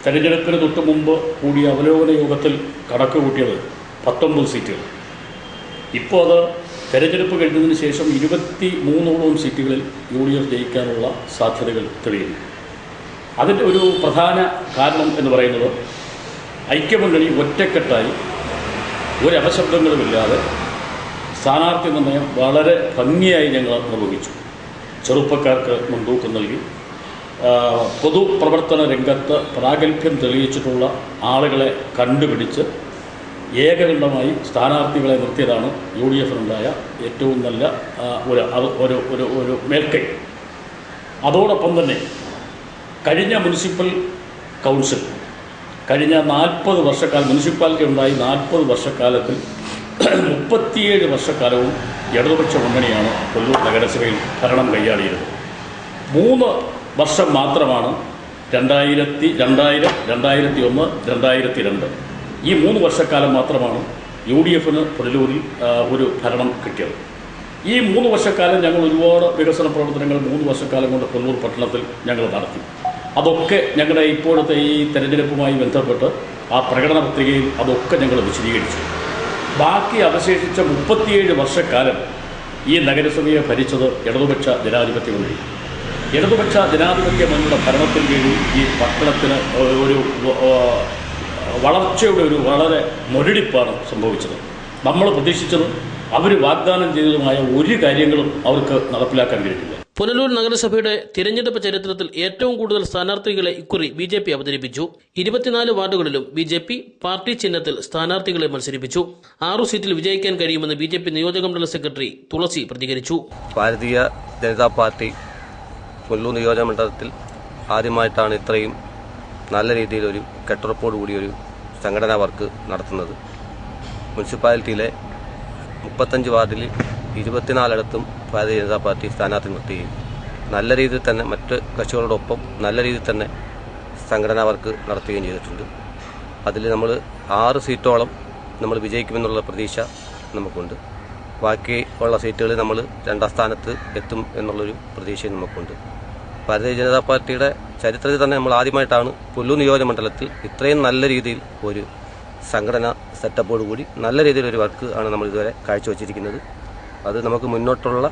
N: തെരഞ്ഞെടുപ്പിന് തൊട്ട് മുമ്പ് കൂടിയ അവലോകന യോഗത്തിൽ കണക്ക് കൂട്ടിയത് 19 സീറ്റുകൾ. ഇപ്പോൾ അത് തെരഞ്ഞെടുപ്പ് കഴിഞ്ഞതിന് ശേഷം 23ഓളം സീറ്റുകളിൽ UDF ജയിക്കാനുള്ള സാധ്യതകൾ തെളിയുന്നു. അതിൻ്റെ ഒരു പ്രധാന കാരണം എന്ന് പറയുന്നത് ഐക്യമുന്നണി ഒറ്റക്കെട്ടായി ഒരു അപശബ്ദങ്ങളുമില്ലാതെ സ്ഥാനാർത്ഥി നിർണയം വളരെ ഭംഗിയായി ഞങ്ങൾ നിർവഹിച്ചു. ചെറുപ്പക്കാർക്ക് മുൻതൂക്കം നൽകി പൊതുപ്രവർത്തന രംഗത്ത് പ്രാഗൽഭ്യം തെളിയിച്ചിട്ടുള്ള ആളുകളെ കണ്ടുപിടിച്ച് ഏകകണ്ഠമായി സ്ഥാനാർത്ഥികളെ നിർത്തിയതാണ് UDFനുണ്ടായ ഏറ്റവും നല്ല ഒരു മേൽക്കൈ. അതോടൊപ്പം തന്നെ കഴിഞ്ഞ മുനിസിപ്പൽ കൗൺസിൽ കഴിഞ്ഞ 40 വർഷക്കാലം മുനിസിപ്പാലിറ്റി ഉണ്ടായി 40 വർഷക്കാലത്തിൽ 37 വർഷക്കാലവും ഇടതുപക്ഷ മുന്നണിയാണ് കൊല്ലൂർ നഗരസഭയിൽ ഭരണം കൈയാളിയിരുന്നത്. 3 വർഷം മാത്രമാണ് 2000, 2001, 2002 ഈ 3 വർഷക്കാലം മാത്രമാണ് UDFന് പുനലൂരിൽ ഒരു ഭരണം കിട്ടിയത്. ഈ 3 വർഷക്കാലം ഞങ്ങൾ ഒരുപാട് വികസന പ്രവർത്തനങ്ങൾ 3 വർഷക്കാലം കൊണ്ട് കൊല്ലൂർ പട്ടണത്തിൽ ഞങ്ങൾ നടത്തി. അതൊക്കെ ഞങ്ങളുടെ ഇപ്പോഴത്തെ ഈ തെരഞ്ഞെടുപ്പുമായി ബന്ധപ്പെട്ട് ആ പ്രകടന പത്രികയിൽ അതൊക്കെ ഞങ്ങൾ വിശദീകരിച്ചു. ബാക്കി അവശേഷിച്ച 37 വർഷക്കാലം ഈ നഗരസഭയെ ഭരിച്ചത് ഇടതുപക്ഷ ജനാധിപത്യ മുന്നണി. ഇടതുപക്ഷ ജനാധിപത്യ മുന്നണിയുടെ ഭരണത്തിൽ കീഴിൽ ഈ പട്ടണത്തിന് ഒരു വളർച്ചയുടെ ഒരു വളരെ മുരടിപ്പാണ് സംഭവിച്ചത്. നമ്മൾ പ്രതീക്ഷിച്ചതും അവർ വാഗ്ദാനം ചെയ്തതുമായ ഒരു കാര്യങ്ങളും അവർക്ക് നടപ്പിലാക്കാൻ കഴിഞ്ഞില്ല.
H: പുനലൂർ നഗരസഭയുടെ തിരഞ്ഞെടുപ്പ് ചരിത്രത്തിൽ ഏറ്റവും കൂടുതൽ സ്ഥാനാർത്ഥികളെ ഇക്കുറി BJP അവതരിപ്പിച്ചു. 24 വാർഡുകളിലും BJP പാർട്ടി ചിഹ്നത്തിൽ സ്ഥാനാർത്ഥികളെ മത്സരിപ്പിച്ചു. 6 സീറ്റിൽ വിജയിക്കാൻ കഴിയുമെന്ന് BJP നിയോജക മണ്ഡല സെക്രട്ടറി തുളസി പ്രതികരിച്ചു.
O: ഭാരതീയ ജനതാ പാർട്ടി കൊല്ലൂർ നിയോജക മണ്ഡലത്തിൽ ആദ്യമായിട്ടാണ് ഇത്രയും നല്ല രീതിയിലൊരു കെട്ടുറപ്പോടു കൂടി ഒരു സംഘടനാ വർക്ക് നടത്തുന്നത്. മുനിസിപ്പാലിറ്റിയിലെ 35 വാർഡിൽ 24 ഭാരതീയ ജനതാ പാർട്ടി സ്ഥാനാർത്ഥി നിർത്തുകയും നല്ല രീതിയിൽ തന്നെ മറ്റ് കക്ഷികളോടൊപ്പം നല്ല രീതിയിൽ തന്നെ സംഘടനാ വർക്ക് നടത്തുകയും ചെയ്തിട്ടുണ്ട്. അതിൽ നമ്മൾ 6 സീറ്റോളം നമ്മൾ വിജയിക്കുമെന്നുള്ള പ്രതീക്ഷ നമുക്കുണ്ട്. ബാക്കി ഉള്ള സീറ്റുകളിൽ നമ്മൾ 2ാം സ്ഥാനത്ത് എത്തും എന്നുള്ളൊരു പ്രതീക്ഷയും നമുക്കുണ്ട്. ഭാരതീയ ജനതാ പാർട്ടിയുടെ ചരിത്രത്തിൽ തന്നെ നമ്മൾ ആദ്യമായിട്ടാണ് പുല്ലൂർ നിയോജക മണ്ഡലത്തിൽ ഇത്രയും നല്ല രീതിയിൽ ഒരു സംഘടന സെറ്റപ്പോടുകൂടി നല്ല രീതിയിലൊരു വർക്ക് ആണ് നമ്മൾ ഇതുവരെ കാഴ്ചവെച്ചിരിക്കുന്നത്. അത് നമുക്ക് മുന്നോട്ടുള്ള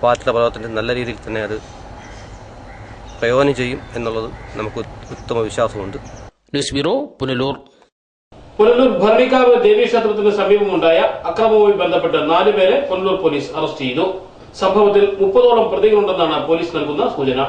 O: പാർട്ടിയുടെ പ്രവർത്തനത്തിൽ നല്ല രീതിയിൽ തന്നെ അത് പ്രയോജനം ചെയ്യും എന്നുള്ളത് നമുക്ക് ഉത്തമ വിശ്വാസമുണ്ട്.
H: News bureau, Punalur. പുനലൂർ ഭരണിക്കാവ് ദേവീക്ഷേത്രത്തിന് സമീപമുണ്ടായ അക്രമവുമായി ബന്ധപ്പെട്ട് 4 പേരെ പുനലൂർ പോലീസ് അറസ്റ്റ് ചെയ്തു. സംഭവത്തിൽ 30ഓളം പ്രതികളുണ്ടെന്നാണ് പോലീസ് നൽകുന്ന സൂചന.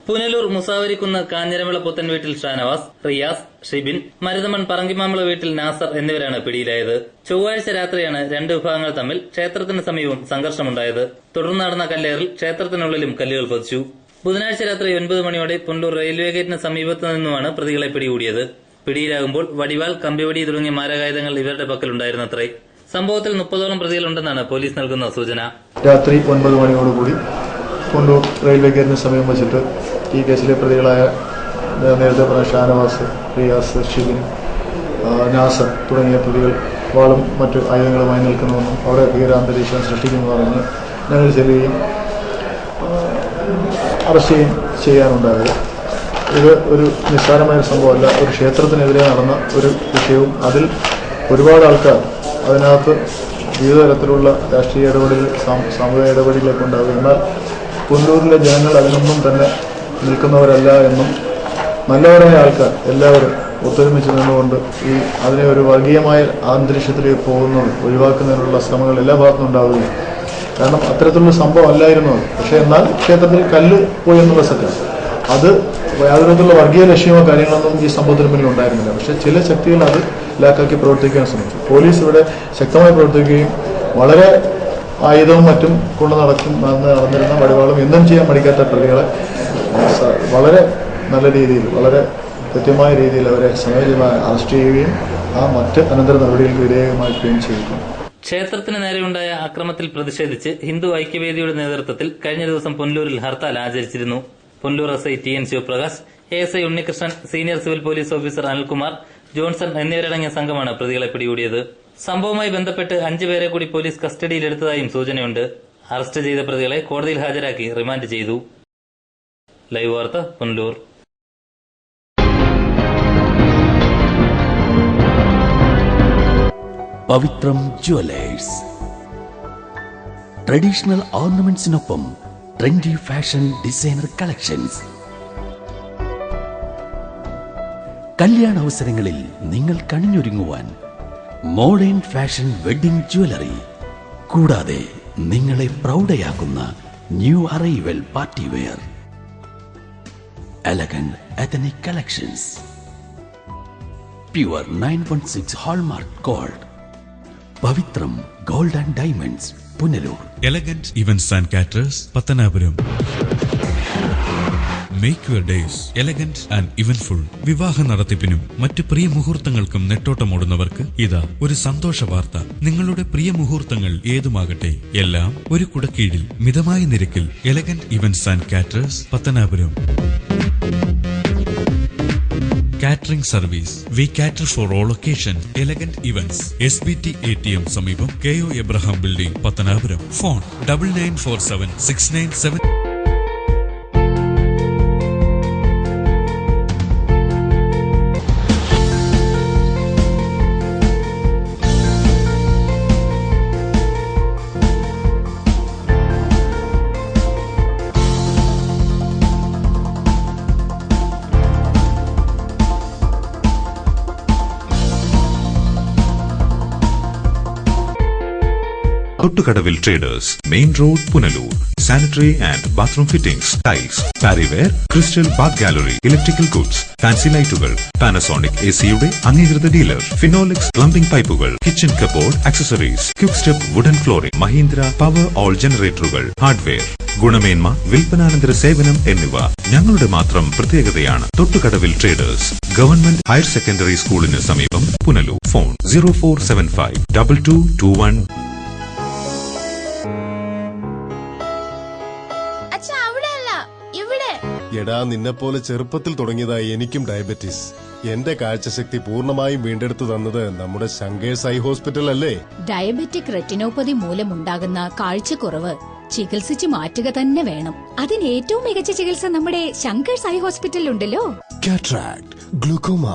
P: പുനലൂർ മുസാവരിക്കുന്ന് കാഞ്ഞിരവിള പുത്തൻ വീട്ടിൽ ഷാനവാസ്, റിയാസ്, ഷിബിൻ, മരുതമൺ പറങ്കിമാമ്പള വീട്ടിൽ നാസർ എന്നിവരാണ് പിടിയിലായത്. ചൊവ്വാഴ്ച രാത്രിയാണ് 2 വിഭാഗങ്ങൾ തമ്മിൽ ക്ഷേത്രത്തിന് സമീപം സംഘർഷമുണ്ടായത്. തുടർന്ന് നടന്ന കല്ലേറിൽ ക്ഷേത്രത്തിനുള്ളിലും കല്ലുകൾ പതിച്ചു. ബുധനാഴ്ച രാത്രി 9 മണിയോടെ പുനലൂർ റെയിൽവേ ഗേറ്റിന് സമീപത്തു നിന്നുമാണ് പ്രതികളെ പിടികൂടിയത്. പിടിയിലാകുമ്പോൾ വടിവാൾ, കമ്പിവടി തുടങ്ങിയ മാരകായുധങ്ങൾ ഇവരുടെ പക്കലുണ്ടായിരുന്നത്രേ. സംഭവത്തിൽ 30ഓളം പ്രതികളുണ്ടെന്നാണ് പോലീസ് നൽകുന്ന സൂചന.
Q: രാത്രി 9 മണിയോടുകൂടി പുനലൂർ റെയിൽവേ ഗേറ്റിന് സമീപം വെച്ചിട്ട് ഈ കേസിലെ പ്രതികളായ നേരത്തെ പറഞ്ഞ ഷാനവാസ്, റിയാസ്, ഷിബിൻ, നാസർ തുടങ്ങിയ പ്രതികൾ വാളും മറ്റു ആയുധങ്ങളുമായി നിൽക്കണമെന്നും അവിടെ ഭീകരാന്തരീക്ഷം സൃഷ്ടിക്കുന്നു പറഞ്ഞ് ഞങ്ങൾ ചെല്ലുകയും അറസ്റ്റ് ചെയ്യാനുണ്ടായത്. ഇത് ഒരു നിസ്സാരമായ സംഭവമല്ല. ഒരു ക്ഷേത്രത്തിനെതിരെ നടന്ന ഒരു വിഷയവും അതിൽ ഒരുപാട് ആൾക്കാർ അതിനകത്ത് വിവിധ തരത്തിലുള്ള രാഷ്ട്രീയ ഇടപെടലുകൾ, സാമുദായിക ഇടപെടലുകളൊക്കെ ഉണ്ടാകും. എന്നാൽ പുനലൂരിലെ ജനങ്ങൾ അതിനൊന്നും തന്നെ നിൽക്കുന്നവരല്ല എന്നും നല്ലവരായ ആൾക്കാർ എല്ലാവരും ഒത്തൊരുമിച്ച് നിന്നുകൊണ്ട് അതിനെ ഒരു വർഗീയമായ അന്തരീക്ഷത്തിലേക്ക് പോകുന്നത് ഒഴിവാക്കുന്നതിനുള്ള ശ്രമങ്ങൾ എല്ലാ ഭാഗത്തും ഉണ്ടാവുകയും, കാരണം അത്തരത്തിലുള്ള സംഭവം അല്ലായിരുന്നു അത്. പക്ഷേ എന്നാൽ ക്ഷേത്രത്തിൽ കല്ല് പോയി എന്നുള്ള സത്യം അത് യാതൊരു വിധത്തിലുള്ള വർഗീയ ലക്ഷ്യമോ കാര്യങ്ങളൊന്നും ഈ സംഭവത്തിന് പിന്നിൽ ഉണ്ടായിരുന്നില്ല. പക്ഷേ ചില ശക്തികൾ അത് ലാക്കാക്കി പ്രവർത്തിക്കാൻ ശ്രമിച്ചു. പോലീസ് ഇവിടെ ശക്തമായി പ്രവർത്തിക്കുകയും വളരെ ആയുധവും മറ്റും കൊണ്ട് നടന്നിരുന്ന വടിവാളും എന്നും ചെയ്യാൻ മടിക്കാത്ത പ്രതികളെ വളരെ നല്ല രീതിയിൽ, വളരെ കൃത്യമായ രീതിയിൽ അവരെ സമയോചിതമായി അറസ്റ്റ് ചെയ്യുകയും മറ്റ് അനന്തര നടപടികൾക്ക് വിധേയമാക്കുകയും ചെയ്തു.
P: ക്ഷേത്രത്തിന് നേരെയുണ്ടായ അക്രമത്തിൽ പ്രതിഷേധിച്ച് ഹിന്ദു ഐക്യവേദിയുടെ നേതൃത്വത്തിൽ കഴിഞ്ഞ ദിവസം പുനലൂരിൽ ഹർത്താൽ ആചരിച്ചിരുന്നു. പുനലൂർ SI TN Sivaprakash, ASI Unnikrishnan, senior civil police officer Anilkumar, Johnson എന്നിവരടങ്ങിയ സംഘമാണ് പ്രതികളെ പിടികൂടിയത്. സംഭവവുമായി ബന്ധപ്പെട്ട് 5 പേരെ കൂടി പോലീസ് കസ്റ്റഡിയിലെടുത്തതായും സൂചനയുണ്ട്. അറസ്റ്റ് ചെയ്ത പ്രതികളെ കോടതിയിൽ ഹാജരാക്കി റിമാൻഡ് ചെയ്തു. ലൈവ് വാർത്ത, പുനലൂർ.
C: പവിത്രം ജുവലേഴ്സ്,
R: ട്രഡീഷണൽ ഓർണമെന്റ്സിനൊപ്പം ട്രെൻഡി ഫാഷൻ ഡിസൈനർ കളക്ഷൻസ്. കല്യാണ അവസരങ്ങളിൽ നിങ്ങൾ കണിഞ്ഞൊരുങ്ങുവാൻ മോഡേൺ ഫാഷൻ വെഡിംഗ് ജ്വല്ലറി, കൂടാതെ നിങ്ങളെ പ്രൗഢയാക്കുന്ന new arrival party wear, elegant ethnic collections, pure 916 hallmark gold, Pavithram gold and diamonds Punalur,
S: elegant events and caterers Pathanapuram. Make your days elegant and eventful. വിവാഹ നടത്തിപ്പിനും മറ്റു പ്രിയ മുഹൂർത്തങ്ങൾക്കും നെട്ടോട്ടമോടുന്നവർക്ക് ഇതാ ഒരു സന്തോഷ വാർത്ത. നിങ്ങളുടെ പ്രിയ മുഹൂർത്തങ്ങൾ ഏതുമാകട്ടെ, എല്ലാം ഒരു കുടക്കീഴിൽ മിതമായ നിരക്കിൽ. Elegant events and caterers Pathanapuram. Catering service. We cater for all occasions. Elegant events, SBT ATM സമീപം, KO Abraham building Pathanapuram. Phone 99476997.
D: Thottukadavil traders, main road, Punalur. Sanitary and bathroom fittings, tiles, Parryware, crystal bath gallery, electrical goods, fancy ലൈറ്റുകൾ, Panasonic AC-യുടെ അംഗീകൃത dealer, Finolex plumbing പൈപ്പുകൾ, kitchen cupboard accessories, quick step wooden flooring, Mahindra Powerol ജനറേറ്ററുകൾ, hardware, ഗുണമേന്മ, വിൽപ്പനാനന്തര സേവനം എന്നിവ ഞങ്ങളുടെ മാത്രം പ്രത്യേകതയാണ്. Thottukadavil traders, government higher secondary സ്കൂളിന് സമീപം, പുനലൂർ. ഫോൺ 0475 2221.
T: എടാ, നിന്നെപ്പോലെ ചെറുപ്പത്തിൽ തുടങ്ങിയതായി എനിക്കും ഡയബറ്റീസ്. എന്റെ കാഴ്ചശക്തി പൂർണ്ണമായും വീണ്ടെടുത്തു തന്നത് നമ്മുടെ ശങ്കേഴ്സ് ഐ ഹോസ്പിറ്റൽ അല്ലേ?
U: ഡയബറ്റിക് റെറ്റിനോപ്പതി മൂലമുണ്ടാകുന്ന കാഴ്ചക്കുറവ് ചികിത്സിച്ച് മാറ്റുക തന്നെ വേണം. അതിന് ഏറ്റവും മികച്ച ചികിത്സ നമ്മുടെ ശങ്കേഴ്സ് ഐ ഹോസ്പിറ്റലിലുണ്ടല്ലോ.
T: Cataract, glaucoma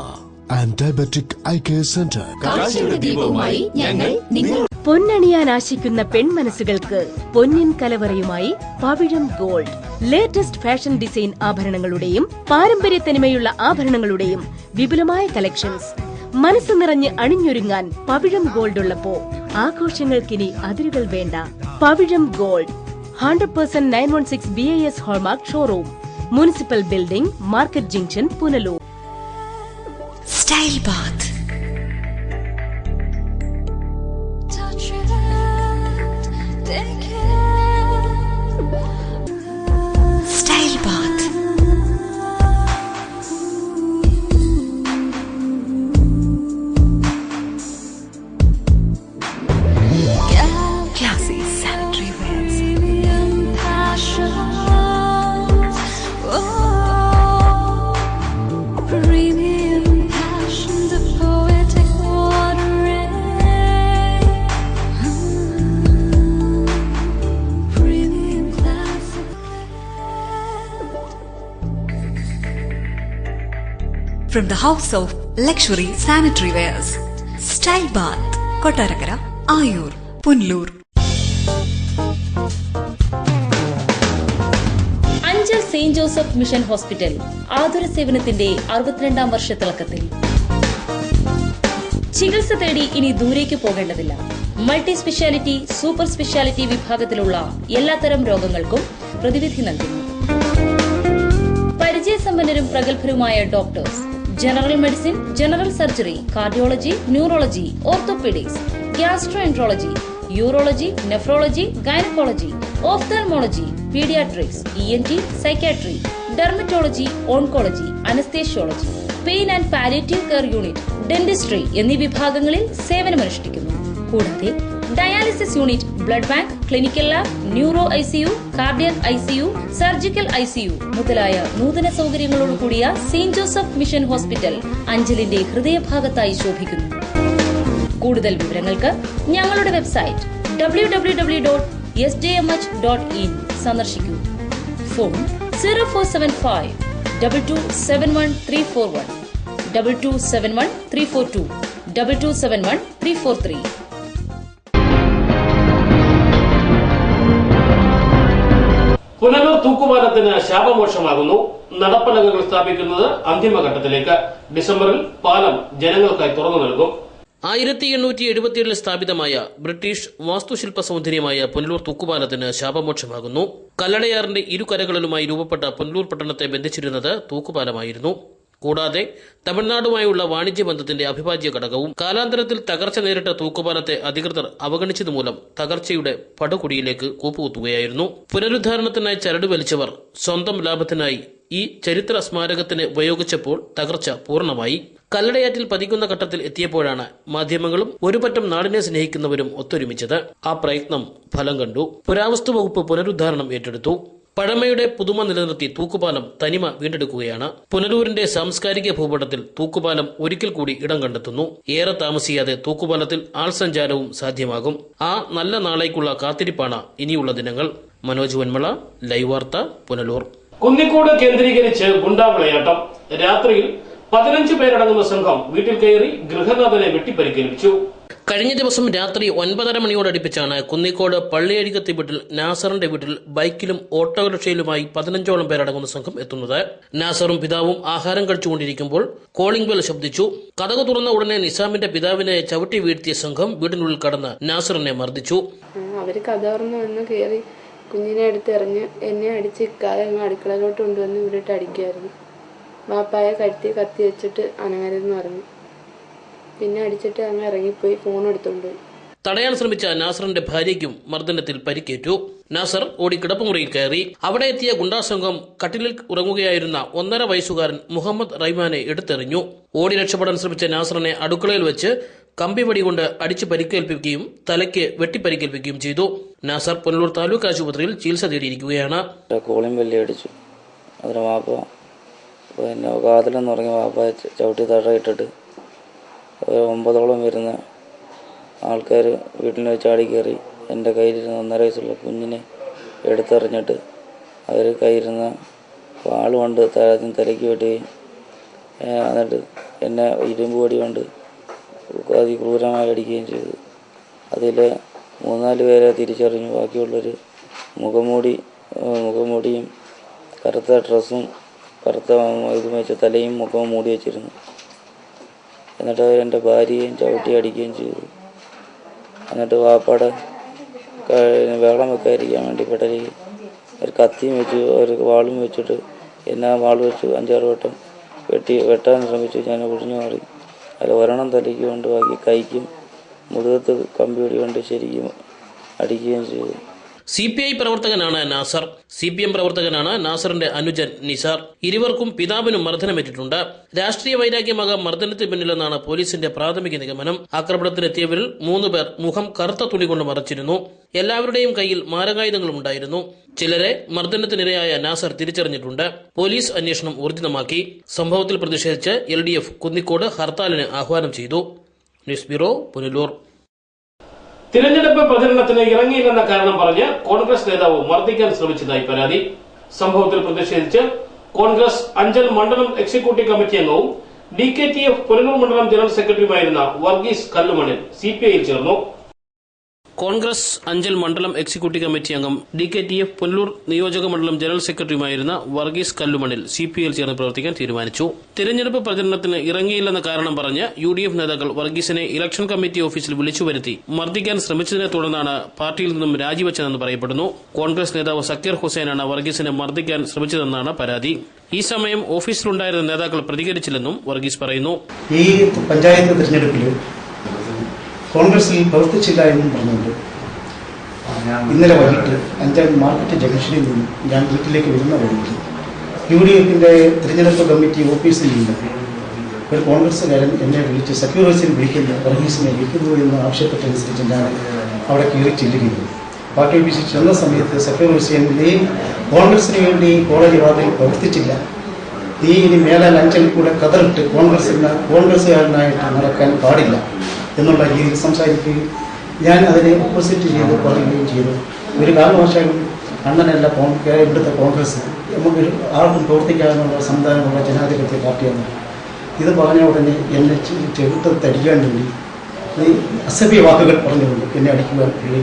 T: and diabetic eye care centre.
G: പൊന്നണിയാൻ ആശിക്കുന്ന പെൺമനസ്സുകൾക്ക് പൊന്നിൻ കലവറയുമായി Pavizham gold. Latest fashion design ആഭരണങ്ങളുടെയും പാരമ്പര്യ തനിമയുള്ള ആഭരണങ്ങളുടെയും വിപുലമായ കളക്ഷൻസ്. മനസ്സ് നിറഞ്ഞ് അണിഞ്ഞൊരുങ്ങാൻ പവിഴം ഗോൾഡ് ഉള്ളപ്പോ ആഘോഷങ്ങൾക്കിനി അതിരുകൾ വേണ്ട. Pavizham gold 100% 916 BIS hallmark showroom, municipal building, market junction, Punalur.
B: Style bath. Style bath. Classy sanitary wears. From the house of luxury sanitary wears, Style Bath, Kottarakara, Ayur, Punlur.
A: Anchal Saint Joseph mission hospital ആതുര സേവനത്തിന്റെ 62ാം വർഷത്തിളക്കത്തിൽ. ചികിത്സ തേടി ഇനി ദൂരേക്ക് പോകേണ്ടതില്ല. Multi speciality, super speciality വിഭാഗത്തിലുള്ള എല്ലാത്തരം രോഗങ്ങൾക്കും പ്രതിവിധി നൽകുന്നു. പരിചയസമ്പന്നരും പ്രഗത്ഭരുമായ doctors, general medicine, general surgery, cardiology, neurology, orthopaedics, gastroenterology, urology, nephrology, gynaecology, ophthalmology, paediatrics, ENT, psychiatry, dermatology, oncology, anaesthesiology, pain and palliative care unit, dentistry എന്നീ വിഭാഗങ്ങളിൽ സേവനമനുഷ്ഠിക്കുന്നു. കൂടാതെ dialysis unit, blood bank, clinical lab, neuro ICU, cardiac ICU, surgical ICU മുതലായ നൂതന സൗകര്യങ്ങളോടുകൂടിയ Saint Joseph mission hospital അഞ്ചലിന്റെ ഹൃദയഭാഗത്തായി ശോഭിക്കുന്നു. കൂടുതൽ വിവരങ്ങൾക്ക് ഞങ്ങളുടെ വെബ്സൈറ്റ് www.sjmh.in സന്ദർശിക്കൂ. ഫോൺ 0475 2271341, 2271342, 2271343.
H: പുനലൂർ തൂക്കുപാലത്തിന് ശാപമോക്ഷമാകുന്നു. നടപ്പലകകൾ സ്ഥാപിക്കുന്നത് അന്തിമഘട്ടത്തിലേക്ക്. ഡിസംബറിൽ പാലം ജനങ്ങൾക്കായി തുറന്നു നൽകും. 1877 സ്ഥാപിതമായ ബ്രിട്ടീഷ് വാസ്തുശില്പ സൗന്ദര്യമായ പുനലൂർ തൂക്കുപാലത്തിന് ശാപമോക്ഷമാകുന്നു. കല്ലടയാറിന്റെ ഇരുകരകളിലുമായി രൂപപ്പെട്ട പുനലൂർ പട്ടണത്തെ ബന്ധിച്ചിരുന്നത് തൂക്കുപാലമായിരുന്നു. കൂടാതെ തമിഴ്നാടുമായുള്ള വാണിജ്യ ബന്ധത്തിന്റെ അവിഭാജ്യ ഘടകവും. കാലാന്തരത്തിൽ തകർച്ച നേരിട്ട തൂക്കുപാലത്തെ അധികൃതർ അവഗണിച്ചതുമൂലം തകർച്ചയുടെ പടുകുടിയിലേക്ക് കൂപ്പുകുത്തുകയായിരുന്നു. പുനരുദ്ധാരണത്തിനായി ചരട് വലിച്ചവർ സ്വന്തം ലാഭത്തിനായി ഈ ചരിത്ര സ്മാരകത്തിന് ഉപയോഗിച്ചപ്പോൾ തകർച്ച പൂർണ്ണമായി. കല്ലടയാറ്റിൽ പതിക്കുന്ന ഘട്ടത്തിൽ എത്തിയപ്പോഴാണ് മാധ്യമങ്ങളും ഒരുപറ്റം നാടിനെ സ്നേഹിക്കുന്നവരും ഒത്തൊരുമിച്ചത്. ആ പ്രയത്നം ഫലം കണ്ടു. പുരാവസ്തു വകുപ്പ് പുനരുദ്ധാരണം ഏറ്റെടുത്തു. പഴമയുടെ പുതുമ നിലനിർത്തി തൂക്കുപാലം തനിമ വീണ്ടെടുക്കുകയാണ്. പുനലൂരിന്റെ സാംസ്കാരിക ഭൂപടത്തിൽ തൂക്കുപാലം ഒരിക്കൽ കൂടി ഇടം കണ്ടെത്തുന്നു. ഏറെ താമസിയാതെ തൂക്കുപാലത്തിൽ ആൾസഞ്ചാരവും സാധ്യമാകും. ആ നല്ല നാളേക്കുള്ള കാത്തിരിപ്പാണ് ഇനിയുള്ള ദിനങ്ങൾ. മനോജ് വന്മള, ലൈവ് വാർത്ത, പുനലൂർ. കുന്നിക്കോട് കേന്ദ്രീകരിച്ച് ഗുണ്ടാവിളയാട്ടം. രാത്രിയിൽ 15 പേരടങ്ങുന്ന സംഘം വീട്ടിൽ കയറി ഗൃഹനാഥനെ വെട്ടിപ്പരിക്കേൽപ്പിച്ചു. കഴിഞ്ഞ ദിവസം രാത്രി 9:30 മണിയോടടുപ്പിച്ചാണ് കുന്നിക്കോട് പള്ളിയടിക്കത്തി വീട്ടിൽ നാസറിന്റെ വീട്ടിൽ ബൈക്കിലും ഓട്ടോറിക്ഷയിലുമായി 15ഓളം പേരടങ്ങുന്ന സംഘം എത്തുന്നത്. നാസറും പിതാവും ആഹാരം കഴിച്ചുകൊണ്ടിരിക്കുമ്പോൾ കോളിംഗ് ബെൽ ശബ്ദിച്ചു. കതക് തുറന്ന ഉടനെ നിസാമിന്റെ പിതാവിനെ ചവിട്ടി വീഴ്ത്തിയ സംഘം വീടിനുള്ളിൽ കടന്ന് നാസറിനെ മർദ്ദിച്ചു.
E: അവര് കഥ തുറന്ന് വന്ന് കയറി കുഞ്ഞിനെ എടുത്തെറിഞ്ഞ് എന്നെ അടിച്ച് ഇക്കാതെ അടുക്കളയിലോട്ട് കൊണ്ടുവന്ന് ഇവിടിട്ട് അടിക്കുമായിരുന്നു. വാപ്പായെ കഴുത്തി കത്തി വെച്ചിട്ട് അനങ്ങരുതെന്ന് പറഞ്ഞു. പിന്നെ അടിച്ചിട്ട് അങ്ങ് ഇറങ്ങിപ്പോയി ഫോൺ എടുത്തുകൊണ്ടുപോയി.
H: തടയാൻ ശ്രമിച്ച നാസറിന്റെ ഭാര്യയ്ക്കും മർദ്ദനത്തിൽ പരിക്കേറ്റു. നാസർ ഓടി കിടപ്പുമുറിയിൽ കയറി. അവിടെ എത്തിയ ഗുണ്ടാസംഘം കട്ടിലിൽ ഉറങ്ങുകയായിരുന്ന 1.5 വയസ്സുകാരൻ മുഹമ്മദ് റൈമാനെ എടുത്തെറിഞ്ഞു. ഓടി രക്ഷപ്പെടാൻ ശ്രമിച്ച നാസറിനെ അടുക്കളയിൽ വെച്ച് കമ്പിവടി കൊണ്ട് അടിച്ച് പരിക്കേൽപ്പിക്കുകയും തലയ്ക്ക് വെട്ടിപ്പരിക്കേൽപ്പിക്കുകയും ചെയ്തു. നാസർ പുനലൂർ താലൂക്ക് ആശുപത്രിയിൽ ചികിത്സ തേടിയിരിക്കുകയാണ്.
V: കോളിംഗ് ബെല്ല് അടിച്ചു. അതിന് വാപ്പ പിന്നെ കാതിലെന്ന് പറഞ്ഞ വാപ്പയെ ചവിട്ടി തടയിട്ടിട്ട് 9ഓളം വരുന്ന ആൾക്കാർ വീട്ടിൽ ചാടി കയറി എൻ്റെ കയ്യിലിരുന്ന 1.5 വയസ്സുള്ള കുഞ്ഞിനെ എടുത്തെറിഞ്ഞിട്ട് അവർ കയ്യിരുന്ന വാൾ കൊണ്ട് തലയ്ക്ക് വെട്ടുകയും എന്നിട്ട് എന്നെ ഇരുമ്പ് വടി കൊണ്ട് അതിക്രൂരമായി അടിക്കുകയും ചെയ്തു. അതിൽ 3-4 പേരെ തിരിച്ചറിഞ്ഞു. ബാക്കിയുള്ളൊരു മുഖംമൂടിയും കറുത്ത ഡ്രസ്സും കറുത്ത ഇതും വെച്ച തലയും മുഖവും മൂടി വെച്ചിരുന്നു. എന്നിട്ട് അവർ എൻ്റെ ഭാര്യയെയും ചവിട്ടി അടിക്കുകയും ചെയ്തു. എന്നിട്ട് വാപ്പാടെ വെള്ളം വെക്കാതിരിക്കാൻ വേണ്ടി പെടലിൽ ഒരു കത്തിയും വെച്ച് ഒരു വാളും വെച്ചിട്ട് എന്നെ വാൾ വെച്ച് 5-6 വട്ടം വെട്ടാൻ ശ്രമിച്ചു. ഞാൻ ഒഴിഞ്ഞു മാറി. അതിൽ ഒരെണ്ണം തലയ്ക്ക് കൊണ്ട് ബാക്കി കൈക്കും മുതുകത്ത് കമ്പിവടി കൊണ്ട് ശരിക്കും അടിക്കുകയും ചെയ്തു.
H: CPI പ്രവർത്തകനാണ് നാസർ. CPM പ്രവർത്തകനാണ് നാസറിന്റെ അനുജൻ നിസാർ. ഇരുവർക്കും പിതാവിനും മർദ്ദനമേറ്റിട്ടുണ്ട്. രാഷ്ട്രീയ വൈരാഗ്യമാകാം മർദ്ദനത്തിന് പിന്നിലെന്നാണ് പോലീസിന്റെ പ്രാഥമിക നിഗമനം. ആക്രമണത്തിനെത്തിയവരിൽ 3 പേർ മുഖം കറുത്ത തുണി കൊണ്ട് മറച്ചിരുന്നു. എല്ലാവരുടെയും കയ്യിൽ മാരകായുധങ്ങളും ഉണ്ടായിരുന്നു. ചിലരെ മർദ്ദനത്തിനിരയായ നാസർ തിരിച്ചറിഞ്ഞിട്ടുണ്ട്. പോലീസ് അന്വേഷണം ഊർജിതമാക്കി. സംഭവത്തിൽ പ്രതിഷേധിച്ച് LDF കുന്നിക്കോട് ഹർത്താലിന് ആഹ്വാനം ചെയ്തു. News bureau, Punalur. തിരഞ്ഞെടുപ്പ് പ്രചരണത്തിന് ഇറങ്ങിയില്ലെന്ന കാരണം പറഞ്ഞ് കോൺഗ്രസ് നേതാവ് മർദ്ദിക്കാൻ ശ്രമിച്ചതായി പരാതി. സംഭവത്തിൽ പ്രതിഷേധിച്ച് കോൺഗ്രസ് അഞ്ചൽ മണ്ഡലം എക്സിക്യൂട്ടീവ് കമ്മിറ്റി അംഗവും DKTF പുനലൂർ മണ്ഡലം ജനറൽ സെക്രട്ടറിയുമായിരുന്ന വർഗീസ് കല്ലുമണിൽ CPIയിൽ ചേർന്നു. കോൺഗ്രസ് അഞ്ചൽ മണ്ഡലം എക്സിക്യൂട്ടീവ് കമ്മിറ്റി അംഗം DKTF പുനലൂർ നിയോജക മണ്ഡലം ജനറൽ സെക്രട്ടറിയുമായിരുന്ന വർഗീസ് കല്ലുമണിൽ CPIയിൽ ചേർന്ന് പ്രവർത്തിക്കാൻ തീരുമാനിച്ചു. തിരഞ്ഞെടുപ്പ് പ്രചരണത്തിന് ഇറങ്ങിയില്ലെന്ന കാരണം പറഞ്ഞ് UDF നേതാക്കൾ വർഗീസിനെ ഇലക്ഷൻ കമ്മിറ്റി ഓഫീസിൽ വിളിച്ചു വരുത്തി മർദ്ദിക്കാൻ ശ്രമിച്ചതിനെ തുടർന്നാണ് പാർട്ടിയിൽ നിന്നും രാജിവെച്ചതെന്ന് പറയപ്പെടുന്നു. കോൺഗ്രസ് നേതാവ് സക്കീർ ഹുസൈനാണ് വർഗീസിനെ മർദ്ദിക്കാൻ ശ്രമിച്ചതെന്നാണ് പരാതി. ഈ സമയം ഓഫീസിലുണ്ടായിരുന്ന നേതാക്കൾ പ്രതികരിച്ചില്ലെന്നും വർഗീസ് പറയുന്നു.
W: ഈ പഞ്ചായത്ത് തിരഞ്ഞെടുപ്പിൽ കോൺഗ്രസിൽ പ്രവർത്തിച്ചില്ല എന്നും പറഞ്ഞുകൊണ്ട് ഇന്നലെ വൈകിട്ട് അഞ്ചൽ മാർക്കറ്റ് ജംഗ്ഷനിൽ നിന്നും ഞാൻ വീട്ടിലേക്ക് വരുന്ന വഴിക്ക് UDFിൻ്റെ തിരഞ്ഞെടുപ്പ് കമ്മിറ്റി ഓഫീസിൽ നിന്ന് ഒരു കോൺഗ്രസ്സുകാരൻ എന്നെ വിളിച്ച് സക്കീർ ഹുസൈൻ വർഗീസിനെ വിളിക്കുന്നു എന്ന് ആവശ്യപ്പെട്ടനുസരിച്ച് ഞാൻ അവിടെ കയറി ചെല്ലുകയും പാർട്ടി ഓഫീസിൽ ചെന്ന സമയത്ത് സക്കീർ ഹുസൈൻ നീ കോൺഗ്രസിന് വേണ്ടി കോളേജ് വാതിൽ പ്രവർത്തിച്ചില്ല, നീ ഇനി മേലാൽ അഞ്ചൽ കൂടെ കതറിട്ട് കോൺഗ്രസ്സുകാരനായിട്ട് നടക്കാൻ പാടില്ല എന്നുള്ള രീതിയിൽ സംസാരിക്കുകയും ഞാൻ അതിനെ ഓപ്പോസിറ്റ് ചെയ്ത് പറയുകയും ചെയ്തു. ഒരു കാരണവശാലും അണ്ണനല്ല ഇവിടുത്തെ കോൺഗ്രസ്, നമുക്ക് ആർക്കും പ്രവർത്തിക്കാനുള്ള സംവിധാനമുള്ള ജനാധിപത്യ പാർട്ടിയാണ്. ഇത് പറഞ്ഞ ഉടനെ എന്നെ ചെറുത്ത് തടിക്കാൻ വേണ്ടി അസഭ്യ വാക്കുകൾ പറഞ്ഞുകൊണ്ട് എന്നെ അടിക്കുവാൻ വേണ്ടി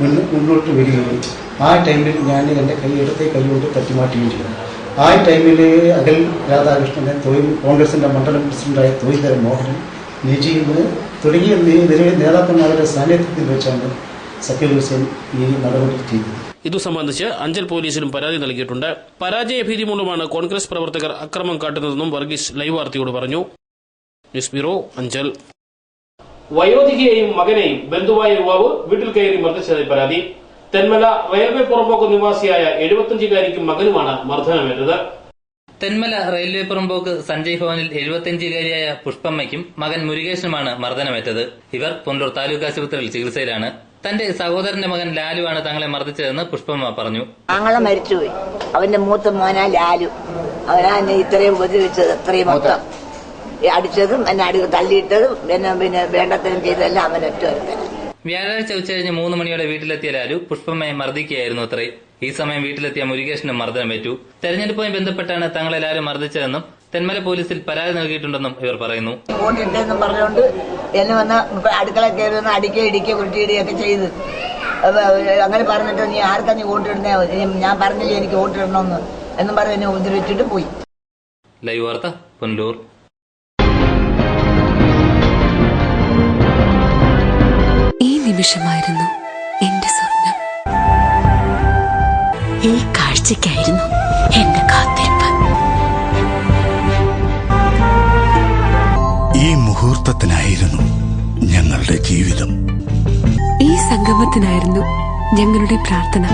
W: മുന്നോട്ട് വരികയും ആ ടൈമിൽ ഞാൻ എൻ്റെ ഇടത്തെ കൈകൊണ്ട് തട്ടിമാറ്റുകയും ചെയ്തു. ആ ടൈമിൽ അഖിൽ രാധാകൃഷ്ണനെ കോൺഗ്രസിൻ്റെ മണ്ഡലം പ്രസിഡന്റായ തൊഴിൽതരം മോഹൻ നജീബ് തുടങ്ങിയ നിരവധി നേതാക്കന്മാരുടെ സാന്നിധ്യത്തിൽ വെച്ചാണ് സക്കീർ ഹുസൈൻ ഈ നടപടി ചെയ്തത്.
H: ഇതു സംബന്ധിച്ച് അഞ്ചൽ പോലീസിലും പരാതി നൽകിയിട്ടുണ്ട്. പരാജയ ഭീതി മൂലമാണ് കോൺഗ്രസ് പ്രവർത്തകർ അക്രമം കാട്ടുന്നതെന്നും വർഗീസ് ലൈവ് വാർത്തയോട് പറഞ്ഞു. News bureau, Anchal. വയോധികയെയും മകനെയും ബന്ധുവായ യുവാവ് വീട്ടിൽ കയറി മർദ്ദിച്ചതായി പരാതി. തെന്മല റെയിൽവേ പുറമ്പോക്ക് നിവാസിയായ 75-കാരിക്കും മകനുമാണ് മർദ്ദനമേറ്റത്.
P: തെന്മല റെയിൽവേ പുറമ്പോക്ക് സഞ്ജയ് ഭവനിൽ 75-കാരിയായ പുഷ്പമ്മയ്ക്കും മകൻ മുരുകേഷിനുമാണ് മർദ്ദനമേറ്റത്. ഇവർ പുനലൂർ താലൂക്ക് ആശുപത്രിയിൽ ചികിത്സയിലാണ്. തന്റെ സഹോദരന്റെ മകൻ ലാലുവാണ് തങ്ങളെ മർദ്ദിച്ചതെന്ന് പുഷ്പമ്മ പറഞ്ഞു.
F: ഞങ്ങളെ മരിച്ചുപോയി. അവന്റെ മൂത്ത മോനാ ലാലു. അവനാ എന്നെ ഇത്രയും ഉപദ്രവിച്ചത്, ഇത്രയും മൊത്തം അടിച്ചതും എന്നെ തള്ളിയിട്ടതും പിന്നെ വേണ്ടത്തരം ചെയ്തതെല്ലാം അവനൊറ്റ ഒരുത്തരം.
P: വ്യാഴാഴ്ച ഉച്ചകഴിഞ്ഞ് 3 മണിയോടെ വീട്ടിലെത്തിയ ലാലു പുഷ്പമ്മയെ മർദ്ദിക്കുകയായിരുന്നു അത്രേ. ഈ സമയം വീട്ടിലെത്തിയ മുരുകേഷിനും മർദ്ദനമേറ്റു. തെരഞ്ഞെടുപ്പുമായി ബന്ധപ്പെട്ടാണ് തങ്ങളെ ലാലു മർദ്ദിച്ചതെന്നും തെന്മല പോലീസിൽ പരാതി നൽകിയിട്ടുണ്ടെന്നും ഇവർ പറയുന്നു.
F: വോട്ടിട്ടെന്നും പറഞ്ഞുകൊണ്ട് എന്നെ വന്ന് അടുക്കള കയറി വന്ന് ഇടിക്കുക കുട്ടിയിടുകയൊക്കെ ചെയ്ത് അങ്ങനെ പറഞ്ഞിട്ട് നീ ആർക്കാ നീ വോട്ടിടുന്നേ, ഞാൻ പറഞ്ഞില്ലേ എനിക്ക് വോട്ടിടണമെന്ന് എന്നും പറഞ്ഞ് എന്നെ ഉപദ്രവിച്ചിട്ട് പോയി.
P: ലൈവ് വാർത്ത, പുനലൂർ.
B: ഈ നിമിഷമായിരുന്നു എന്റെ സ്വപ്നം.
U: ഈ കാഴ്ചയ്ക്കായിരുന്നു എന്റെ കാത്തിരിപ്പ്.
R: ഈ മുഹൂർത്തത്തിനായിരുന്നു ഞങ്ങളുടെ ജീവിതം.
B: ഈ സംഗമത്തിനായിരുന്നു ഞങ്ങളുടെ പ്രാർത്ഥന.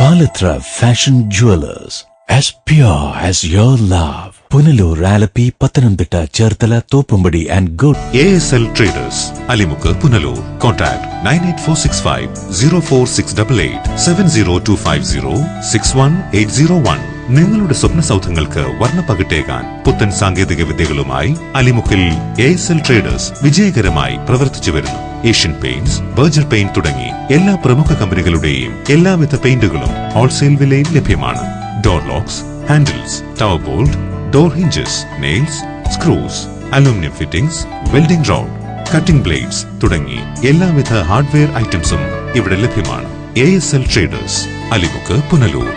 C: Palathra fashion jewellers, as pure as your love. Punalur, Alleppey, Pathanamthitta, Cherthala, Thoppumpady and good.
D: ASL Traders, Alimukku, Punalur. Contact 98465 04688 70250 61801. നിങ്ങളുടെ സ്വപ്ന സൗധങ്ങൾക്ക് വർണ്ണപ്പകിട്ടേകാൻ പുത്തൻ സാങ്കേതിക വിദ്യകളുമായി അലിമുക്കിൽ ASL ട്രേഡേഴ്സ് വിജയകരമായി പ്രവർത്തിച്ചു വരുന്നു. ഏഷ്യൻ പെയിന്റ്സ്, ബർജർ പെയിന്റ് തുടങ്ങി എല്ലാ പ്രമുഖ കമ്പനികളുടെയും എല്ലാവിധ പെയിന്റുകളും ഹോൾസെയിൽ വിലയിൽ ലഭ്യമാണ്. Door locks, handles, tower bolt, door hinges, nails, screws, aluminium fittings, welding road, cutting blades തുടങ്ങി എല്ലാവിധ ഹാർഡ്വെയർ ഐറ്റംസും ഇവിടെ ലഭ്യമാണ്. ASL traders, Alimukku, Punalur.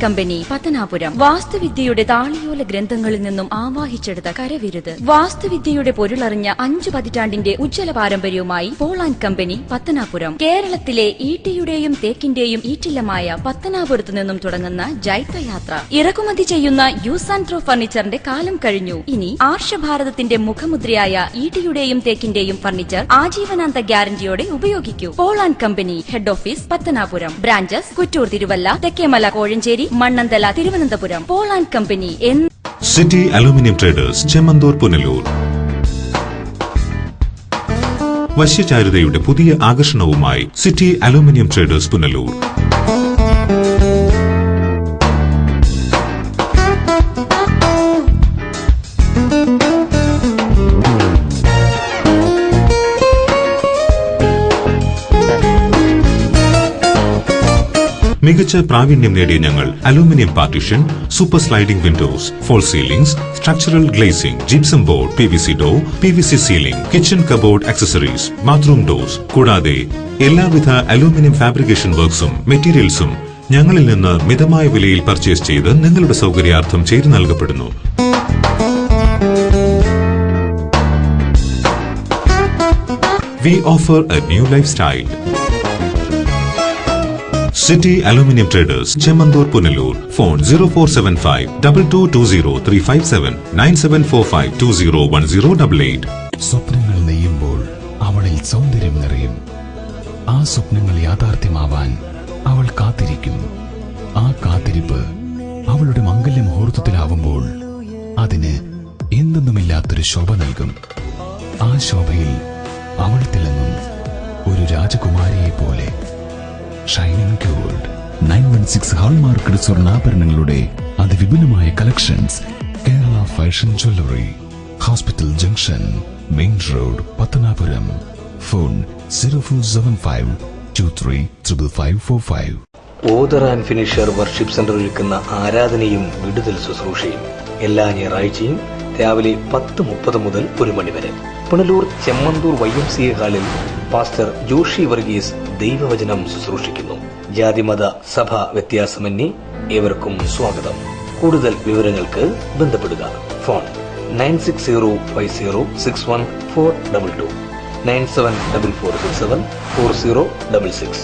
A: Company, Pathanapuram. വാസ്തുവിദ്യയുടെ താളിയോല ഗ്രന്ഥങ്ങളിൽ നിന്നും ആവാഹിച്ചെടുത്ത കരവിരുത്. വാസ്തുവിദ്യയുടെ പൊരുളറിഞ്ഞ 5 പതിറ്റാണ്ടിന്റെ ഉജ്ജ്വല പാരമ്പര്യവുമായി പോൾ ആൻഡ് കമ്പനി, പത്തനാപുരം. കേരളത്തിലെ ഈട്ടിയുടെയും തേക്കിന്റെയും ഈറ്റില്ലമായ പത്തനാപുരത്ത് നിന്നും തുടങ്ങുന്ന ജൈത്രയാത്ര. ഇറക്കുമതി ചെയ്യുന്ന യൂസ് ആൻഡ് ത്രോ ഫർണിച്ചറിന്റെ കാലം കഴിഞ്ഞു. ഇനി ആർഷഭാരതത്തിന്റെ മുഖമുദ്രയായ ഈട്ടിയുടെയും തേക്കിന്റെയും ഫർണിച്ചർ ആജീവനാന്ത ഗ്യാരണ്ടിയോടെ ഉപയോഗിക്കൂ. Paul and company, head office Pathanapuram, branches Kuttoor, Thiruvalla, Thekkemala, Kozhencherry, Mannanthala, Thiruvananthapuram. Paul and company.
D: City aluminium traders, Chemmanthoor, Punalur. വശ്യചാരുതയുടെ പുതിയ ആകർഷണവുമായി സിറ്റി അലൂമിനിയം ട്രേഡേഴ്സ്, പുനലൂർ. മികച്ച പ്രാവീണ്യം നേടിയ ഞങ്ങൾ aluminium partition, super sliding windows, false ceilings, structural glazing, gypsum board, PVC door, PVC ceiling, kitchen cupboard accessories, bathroom doors കൂടാതെ എല്ലാവിധ aluminium fabrication വർക്ക്സും മെറ്റീരിയൽസും ഞങ്ങളിൽ നിന്ന് മിതമായ വിലയിൽ പർച്ചേസ് ചെയ്ത് നിങ്ങളുടെ സൗകര്യാർത്ഥം ചെയ്തു നൽകപ്പെടുന്നു. We offer a new lifestyle. City Aluminium Traders, Chemandur, Punalur. Phone 0475 2220 9745 201088.
R: സ്വപ്നങ്ങൾ നെയ്യുമ്പോൾ അവളിൽ സൗന്ദര്യം നിറയും. ആ സ്വപ്നങ്ങൾ യാഥാർത്ഥ്യമാവാൻ അവൾ കാത്തിരിക്കും. ആ കാത്തിരിപ്പ് അവളുടെ മംഗല്യ മുഹൂർത്തത്തിലാവുമ്പോൾ അതിന് എന്തെന്നുമില്ലാത്തൊരു ശോഭ നൽകും. ആ ശോഭയിൽ അവൾ തിളങ്ങും ഒരു രാജകുമാരിയെ പോലെ. ഷൈനിങ് ഗോൾഡ് 916 ഹാൾമാർക്കഡ് സ്വർണ്ണാഭരണങ്ങളുടെ അതിവിപുലമായ collections. Kerala fashion jewellery, hospital junction, main road, Pathanapuram. Phone 0475 235545.
I: Author and finisher worship centre ഒരുക്കുന്ന ആരാധനയും വിടുതൽ ശുശ്രൂഷയും എല്ലാ ഞായറാഴ്ചയും രാവിലെ 10:30 മുതൽ 1 മണി വരെ പുനലൂർ ചെമ്മന്തൂർ YMCA ഹാളിൽ പാസ്റ്റർ ജോഷി വർഗീസ് ദൈവവചനം ശുശ്രൂഷിക്കുന്നു. ജാതിമത സഭ വ്യത്യാസമന്യേ ഏവർക്കും സ്വാഗതം. കൂടുതൽ വിവരങ്ങൾക്ക് ബന്ധപ്പെടുക. ഫോൺ 9605061422 9744674066.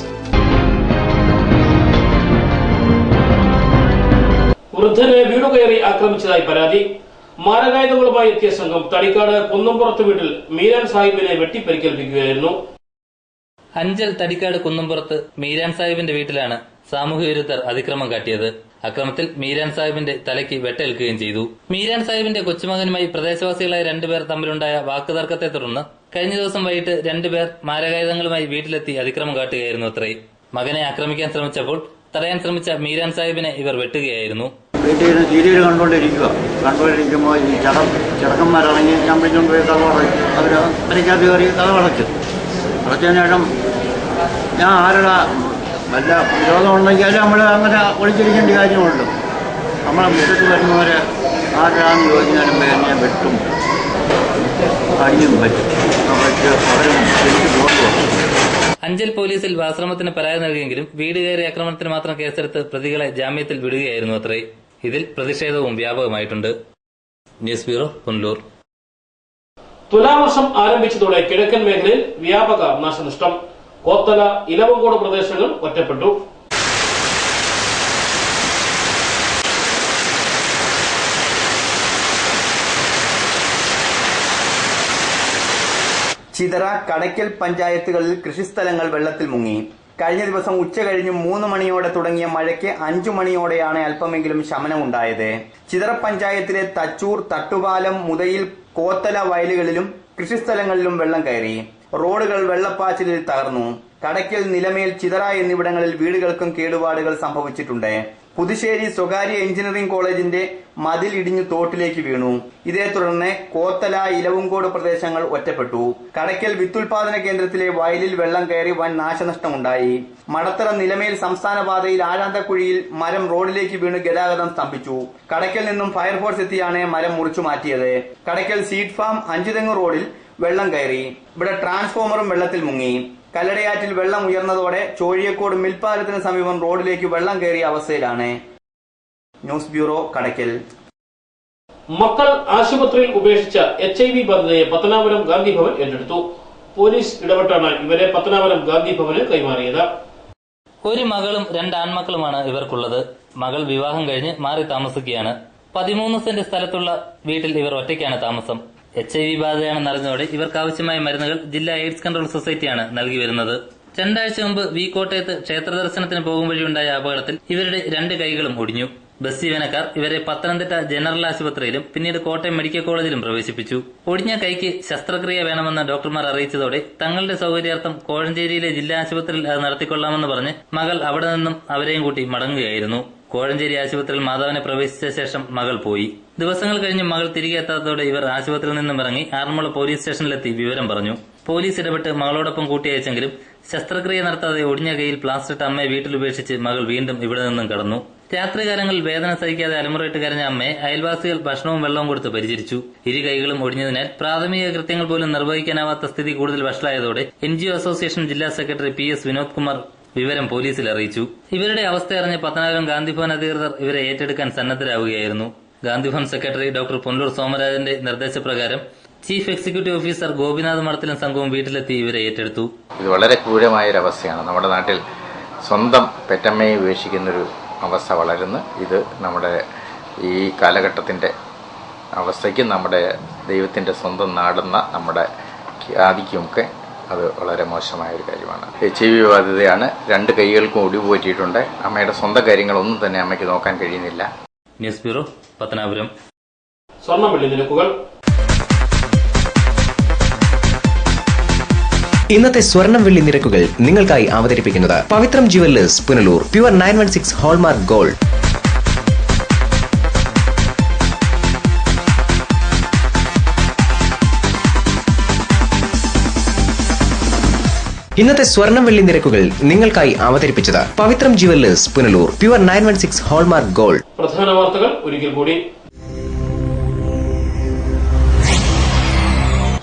H: വൃദ്ധനെ വീടുകയറി ആക്രമിച്ചതായി പരാതി. മാരകായുധങ്ങളുമായി എത്തിയ സംഘം തടിക്കാട് കുന്നംപുറത്ത് വീട്ടിൽ മീരാൻ സാഹിബിനെ വെട്ടിപ്പരിക്കേൽപ്പിക്കുകയായിരുന്നു.
P: അഞ്ചൽ തടിക്കാട് കുന്നംപുറത്ത് മീരാൻ സാഹിബിന്റെ വീട്ടിലാണ് സാമൂഹ്യ വിരുദ്ധർ അതിക്രമം കാട്ടിയത്. അക്രമത്തിൽ മീരാൻ സാഹിബിന്റെ തലയ്ക്ക് വെട്ടേൽക്കുകയും ചെയ്തു. മീരാൻ സാഹിബിന്റെ കൊച്ചുമകനുമായി പ്രദേശവാസികളായ രണ്ടുപേർ തമ്മിലുണ്ടായ വാക്കുതർക്കത്തെ തുടർന്ന് കഴിഞ്ഞ ദിവസം വൈകിട്ട് രണ്ടുപേർ മാരകായുധങ്ങളുമായി വീട്ടിലെത്തി അതിക്രമം കാട്ടുകയായിരുന്നു അത്രേ. മകനെ ആക്രമിക്കാൻ ശ്രമിച്ചപ്പോൾ തടയാൻ ശ്രമിച്ച മീരാൻ സാഹിബിനെ ഇവർ വെട്ടുകയായിരുന്നു.
J: വീട്ടിൽ സീരിയൽ കണ്ടുകൊണ്ടിരിക്കുമ്പോൾ ഈ ചെറുക്കന്മാരിറങ്ങി ചമ്പിച്ചുകൊണ്ട് പോയി കഥവടച്ചു. അവർ പരിക്കകത്ത് കയറി കഥവടച്ചു. അടച്ചതിന് ശേഷം ഞാൻ ആരുടെ വല്ല വിരോധം ഉണ്ടെങ്കിൽ നമ്മൾ അങ്ങനെ ഒളിച്ചിരിക്കേണ്ട കാര്യമുള്ളൂ. നമ്മളെ മുറ്റത്ത് വരുന്നവരെ ആരാന്ന് ചോദിച്ചാലും എന്നെ വെട്ടും അടിയും പറ്റും.
P: അഞ്ചൽ പോലീസിൽ ആശ്രമത്തിന് പരാതി നൽകിയെങ്കിലും വീട് കയറി ആക്രമണത്തിന് മാത്രം കേസെടുത്ത് പ്രതികളെ ജാമ്യത്തിൽ വിടുകയായിരുന്നു അത്രേ. ഇതിൽ പ്രതിഷേധവും വ്യാപകമായിട്ടുണ്ട്. News bureau, Punalur.
H: തുലാവർഷം ആരംഭിച്ചതോടെ കിഴക്കൻ മേഖലയിൽ വ്യാപക നാശനഷ്ടം. കോത്തല, ഇലവങ്കോട് പ്രദേശങ്ങൾ ഒറ്റപ്പെട്ടു.
K: ചിതറ, കടയ്ക്കൽ പഞ്ചായത്തുകളിൽ കൃഷിസ്ഥലങ്ങൾ വെള്ളത്തിൽ മുങ്ങി. കഴിഞ്ഞ ദിവസം ഉച്ച കഴിഞ്ഞ് 3 മണിയോടെ തുടങ്ങിയ മഴയ്ക്ക് 5 മണിയോടെയാണ് അല്പമെങ്കിലും ശമനമുണ്ടായത്. ചിതറ പഞ്ചായത്തിലെ തച്ചൂർ, തട്ടുപാലം, മുതയിൽ, കോത്തല വയലുകളിലും കൃഷിസ്ഥലങ്ങളിലും വെള്ളം കയറി. റോഡുകൾ വെള്ളപ്പാച്ചിലിൽ തകർന്നു. കടയ്ക്കൽ, നിലമേൽ, ചിതറ എന്നിവിടങ്ങളിൽ വീടുകൾക്കും കേടുപാടുകൾ സംഭവിച്ചിട്ടുണ്ട്. പുതുശ്ശേരി സ്വകാര്യ എഞ്ചിനീയറിംഗ് കോളേജിന്റെ മതിൽ ഇടിഞ്ഞു തോട്ടിലേക്ക് വീണു. ഇതേ തുടർന്ന് കോത്തല, ഇലവുങ്കോട് പ്രദേശങ്ങൾ ഒറ്റപ്പെട്ടു. കടയ്ക്കൽ വിത്തുൽപാദന കേന്ദ്രത്തിലെ വയലിൽ വെള്ളം കയറി വൻ നാശനഷ്ടമുണ്ടായി. മടത്തറ, നിലമേൽ സംസ്ഥാന പാതയിൽ ആഴാന്തക്കുഴിയിൽ മരം റോഡിലേക്ക് വീണ് ഗതാഗതം സ്തംഭിച്ചു. കടയ്ക്കൽ നിന്നും ഫയർഫോഴ്സ് എത്തിയാണ് മരം മുറിച്ചു മാറ്റിയത്. കടയ്ക്കൽ സീഡ് ഫാം, അഞ്ചുതെങ്ങ് റോഡിൽ വെള്ളം കയറി. ഇവിടെ ട്രാൻസ്ഫോമറും വെള്ളത്തിൽ മുങ്ങി. കല്ലടയാറ്റിൽ വെള്ളം ഉയർന്നതോടെ ചോഴിയക്കോട് മിൽപ്പാലത്തിന് സമീപം റോഡിലേക്ക് വെള്ളം കയറിയ അവസ്ഥയിലാണ്. News bureau, Kadakkal.
H: മക്കൾ ആശുപത്രിയിൽ ഉപേക്ഷിച്ച HIV ബാധിതയെ പത്തനാപുരം ഗാന്ധി ഭവൻ ഏറ്റെടുത്തു. പോലീസ് ഇടപെട്ടാണ് ഇവരെ പത്തനാപുരം ഗാന്ധി ഭവന് കൈമാറിയത്.
P: ഒരു മകളും 2 ആൺമക്കളുമാണ് ഇവർക്കുള്ളത്. മകൾ വിവാഹം കഴിഞ്ഞ് മാറി താമസിക്കുകയാണ്. 13 സെന്റ് സ്ഥലത്തുള്ള വീട്ടിൽ ഇവർ ഒറ്റയ്ക്കാണ് താമസം. HIV ബാധയാണെന്നറിഞ്ഞതോടെ ഇവർക്ക് ആവശ്യമായ മരുന്നുകൾ ജില്ലാ എയ്ഡ്സ് കൺട്രോൾ സൊസൈറ്റിയാണ് നൽകി വരുന്നത്. 2 ആഴ്ച മുമ്പ് കോട്ടയത്ത് ക്ഷേത്ര ദർശനത്തിന് പോകും വഴിയുണ്ടായ അപകടത്തിൽ ഇവരുടെ 2 കൈകളും ഒടിഞ്ഞു. ബസ് ജീവനക്കാർ ഇവരെ പത്തനംതിട്ട ജനറൽ ആശുപത്രിയിലും പിന്നീട് കോട്ടയം മെഡിക്കൽ കോളേജിലും പ്രവേശിപ്പിച്ചു. ഒടിഞ്ഞ കൈക്ക് ശസ്ത്രക്രിയ വേണമെന്ന് ഡോക്ടർമാർ അറിയിച്ചതോടെ തങ്ങളുടെ സൌകര്യാർത്ഥം കോഴഞ്ചേരിയിലെ ജില്ലാ ആശുപത്രിയിൽ അത് നടത്തിക്കൊള്ളാമെന്ന് പറഞ്ഞ് മകൾ അവിടെ നിന്നും അവരെയും കൂട്ടി മടങ്ങുകയായിരുന്നു. കോഴഞ്ചേരി ആശുപത്രിയിൽ മാതാവിനെ പ്രവേശിച്ച ശേഷം മകൾ പോയി. ദിവസങ്ങൾ കഴിഞ്ഞ് മകൾ തിരികെ എത്താത്തതോടെ ഇവർ ആശുപത്രിയിൽ നിന്നും ഇറങ്ങി ആറന്മുള പോലീസ് സ്റ്റേഷനിലെത്തി വിവരം പറഞ്ഞു. പോലീസ് ഇടപെട്ട് മകളോടൊപ്പം കൂട്ടിയയച്ചെങ്കിലും ശസ്ത്രക്രിയ നടത്താതെ ഒടിഞ്ഞ കൈയിൽ പ്ലാസ്റ്ററിട്ട് അമ്മയെ വീട്ടിൽ ഉപേക്ഷിച്ച് മകൾ വീണ്ടും ഇവിടെ നിന്നും കടന്നു. രാത്രികാലങ്ങളിൽ വേദന സഹിക്കാതെ അലമുറയിട്ട് കരഞ്ഞ അമ്മയെ അയൽവാസികൾ ഭക്ഷണവും വെള്ളവും കൊടുത്ത് പരിചരിച്ചു. ഇരു കൈകളും ഒടിഞ്ഞതിനാൽ പ്രാഥമിക കൃത്യങ്ങൾ പോലും നിർവഹിക്കാനാവാത്ത സ്ഥിതി കൂടുതൽ വഷളായതോടെ NGO അസോസിയേഷൻ ജില്ലാ സെക്രട്ടറി PS വിനോദ് കുമാർ വിവരം പോലീസിൽ അറിയിച്ചു. ഇവരുടെ അവസ്ഥയറിഞ്ഞ് പത്തനാപുരം ഗാന്ധിഭവൻ അധികൃതർ ഇവരെ ഏറ്റെടുക്കാൻ സന്നദ്ധരാവുകയായിരുന്നു. ഗാന്ധിഭവൻ സെക്രട്ടറി ഡോക്ടർ പൊന്നൂർ സോമരാജന്റെ നിർദ്ദേശപ്രകാരം ചീഫ് എക്സിക്യൂട്ടീവ് ഓഫീസർ ഗോപിനാഥ് മഠത്തിലും സംഘവും വീട്ടിലെത്തി ഇവരെ ഏറ്റെടുത്തു.
L: ഇത് വളരെ ക്രൂരമായൊരവസ്ഥയാണ്. നമ്മുടെ നാട്ടിൽ സ്വന്തം പെറ്റമ്മയെ ഉപേക്ഷിക്കുന്നൊരു അവസ്ഥ വളരുന്നു. ഇത് നമ്മുടെ ഈ കാലഘട്ടത്തിൻ്റെ അവസ്ഥയ്ക്കും നമ്മുടെ ദൈവത്തിൻ്റെ സ്വന്തം നാടെന്ന നമ്മുടെ ഖ്യാതിക്കുമൊക്കെ അത് വളരെ മോശമായ ഒരു കാര്യമാണ്. HIV ബാധിതയാണ്. 2 കൈകൾക്കും ഒടിവ് പറ്റിയിട്ടുണ്ട്. അമ്മയുടെ സ്വന്തം കാര്യങ്ങളൊന്നും തന്നെ അമ്മയ്ക്ക് നോക്കാൻ കഴിയുന്നില്ല.
P: News bureau, Pathanapuram.
H: സ്വർണ്ണം വെള്ളി നിരക്കുകൾ.
X: ഇന്നത്തെ സ്വർണം വെള്ളി നിരക്കുകൾ നിങ്ങൾക്കായി അവതരിപ്പിക്കുന്നത് Pavithram jewellers, Punalur. Pure 916 hallmark gold. ഇന്നത്തെ സ്വർണം വെള്ളി നിരക്കുകൾ നിങ്ങൾക്കായി അവതരിപ്പിച്ചത് Pavithram jewellers, Punalur. Pure 916 hallmark gold.
H: പ്രധാന വാർത്തകൾ ഒരിക്കൽ കൂടി.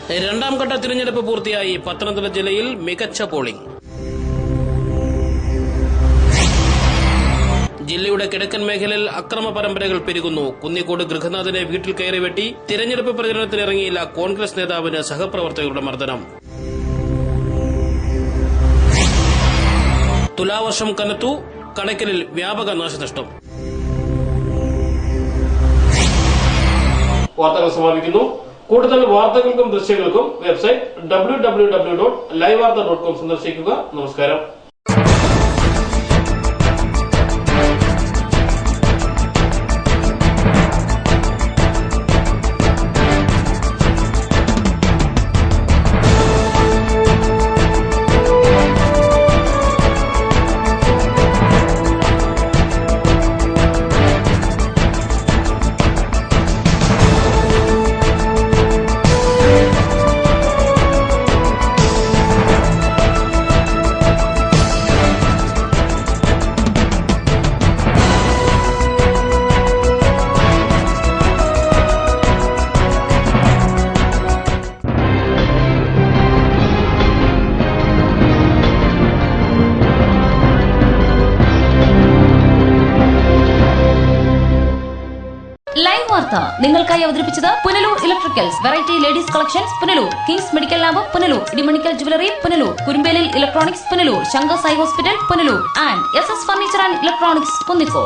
H: 2ാം ഘട്ട ഘട്ട തിരഞ്ഞെടുപ്പ് പൂർത്തിയായി. പത്തനംതിട്ട ജില്ലയിൽ മികച്ച പോളിംഗ്. ജില്ലയുടെ കിഴക്കൻ മേഖലയിൽ അക്രമ പരമ്പരകൾ പെരുകുന്നു. കുന്നിക്കോട് ഗൃഹനാഥനെ വീട്ടിൽ കയറി വെട്ടി തിരഞ്ഞെടുപ്പ് പ്രചരണത്തിനിറങ്ങിയില്ല കോൺഗ്രസ് നേതാവിന് സഹപ്രവർത്തകരുടെ മർദ്ദനം. തുലാവർഷം കനത്തു. കടയ്ക്കലിൽ വ്യാപക നാശനഷ്ടം. വാർത്തകൾ സമാപിക്കുന്നു. കൂടുതൽ വാർത്തകൾക്കും ദൃശ്യങ്ങൾക്കും വെബ്സൈറ്റ് www.livevarta.com സന്ദർശിക്കുക. നമസ്കാരം.
A: ലൈവ് വാർത്ത നിങ്ങൾക്കായി അവതരിപ്പിച്ചത് Punalur electricals, variety ladies collections Punalur, Kings medical lab Punalur, Idimanickal jewellery Punalur, Kurumbelil electronics Punalur, Shankar Sai hospital Punalur and SS furniture and electronics Kunnicode.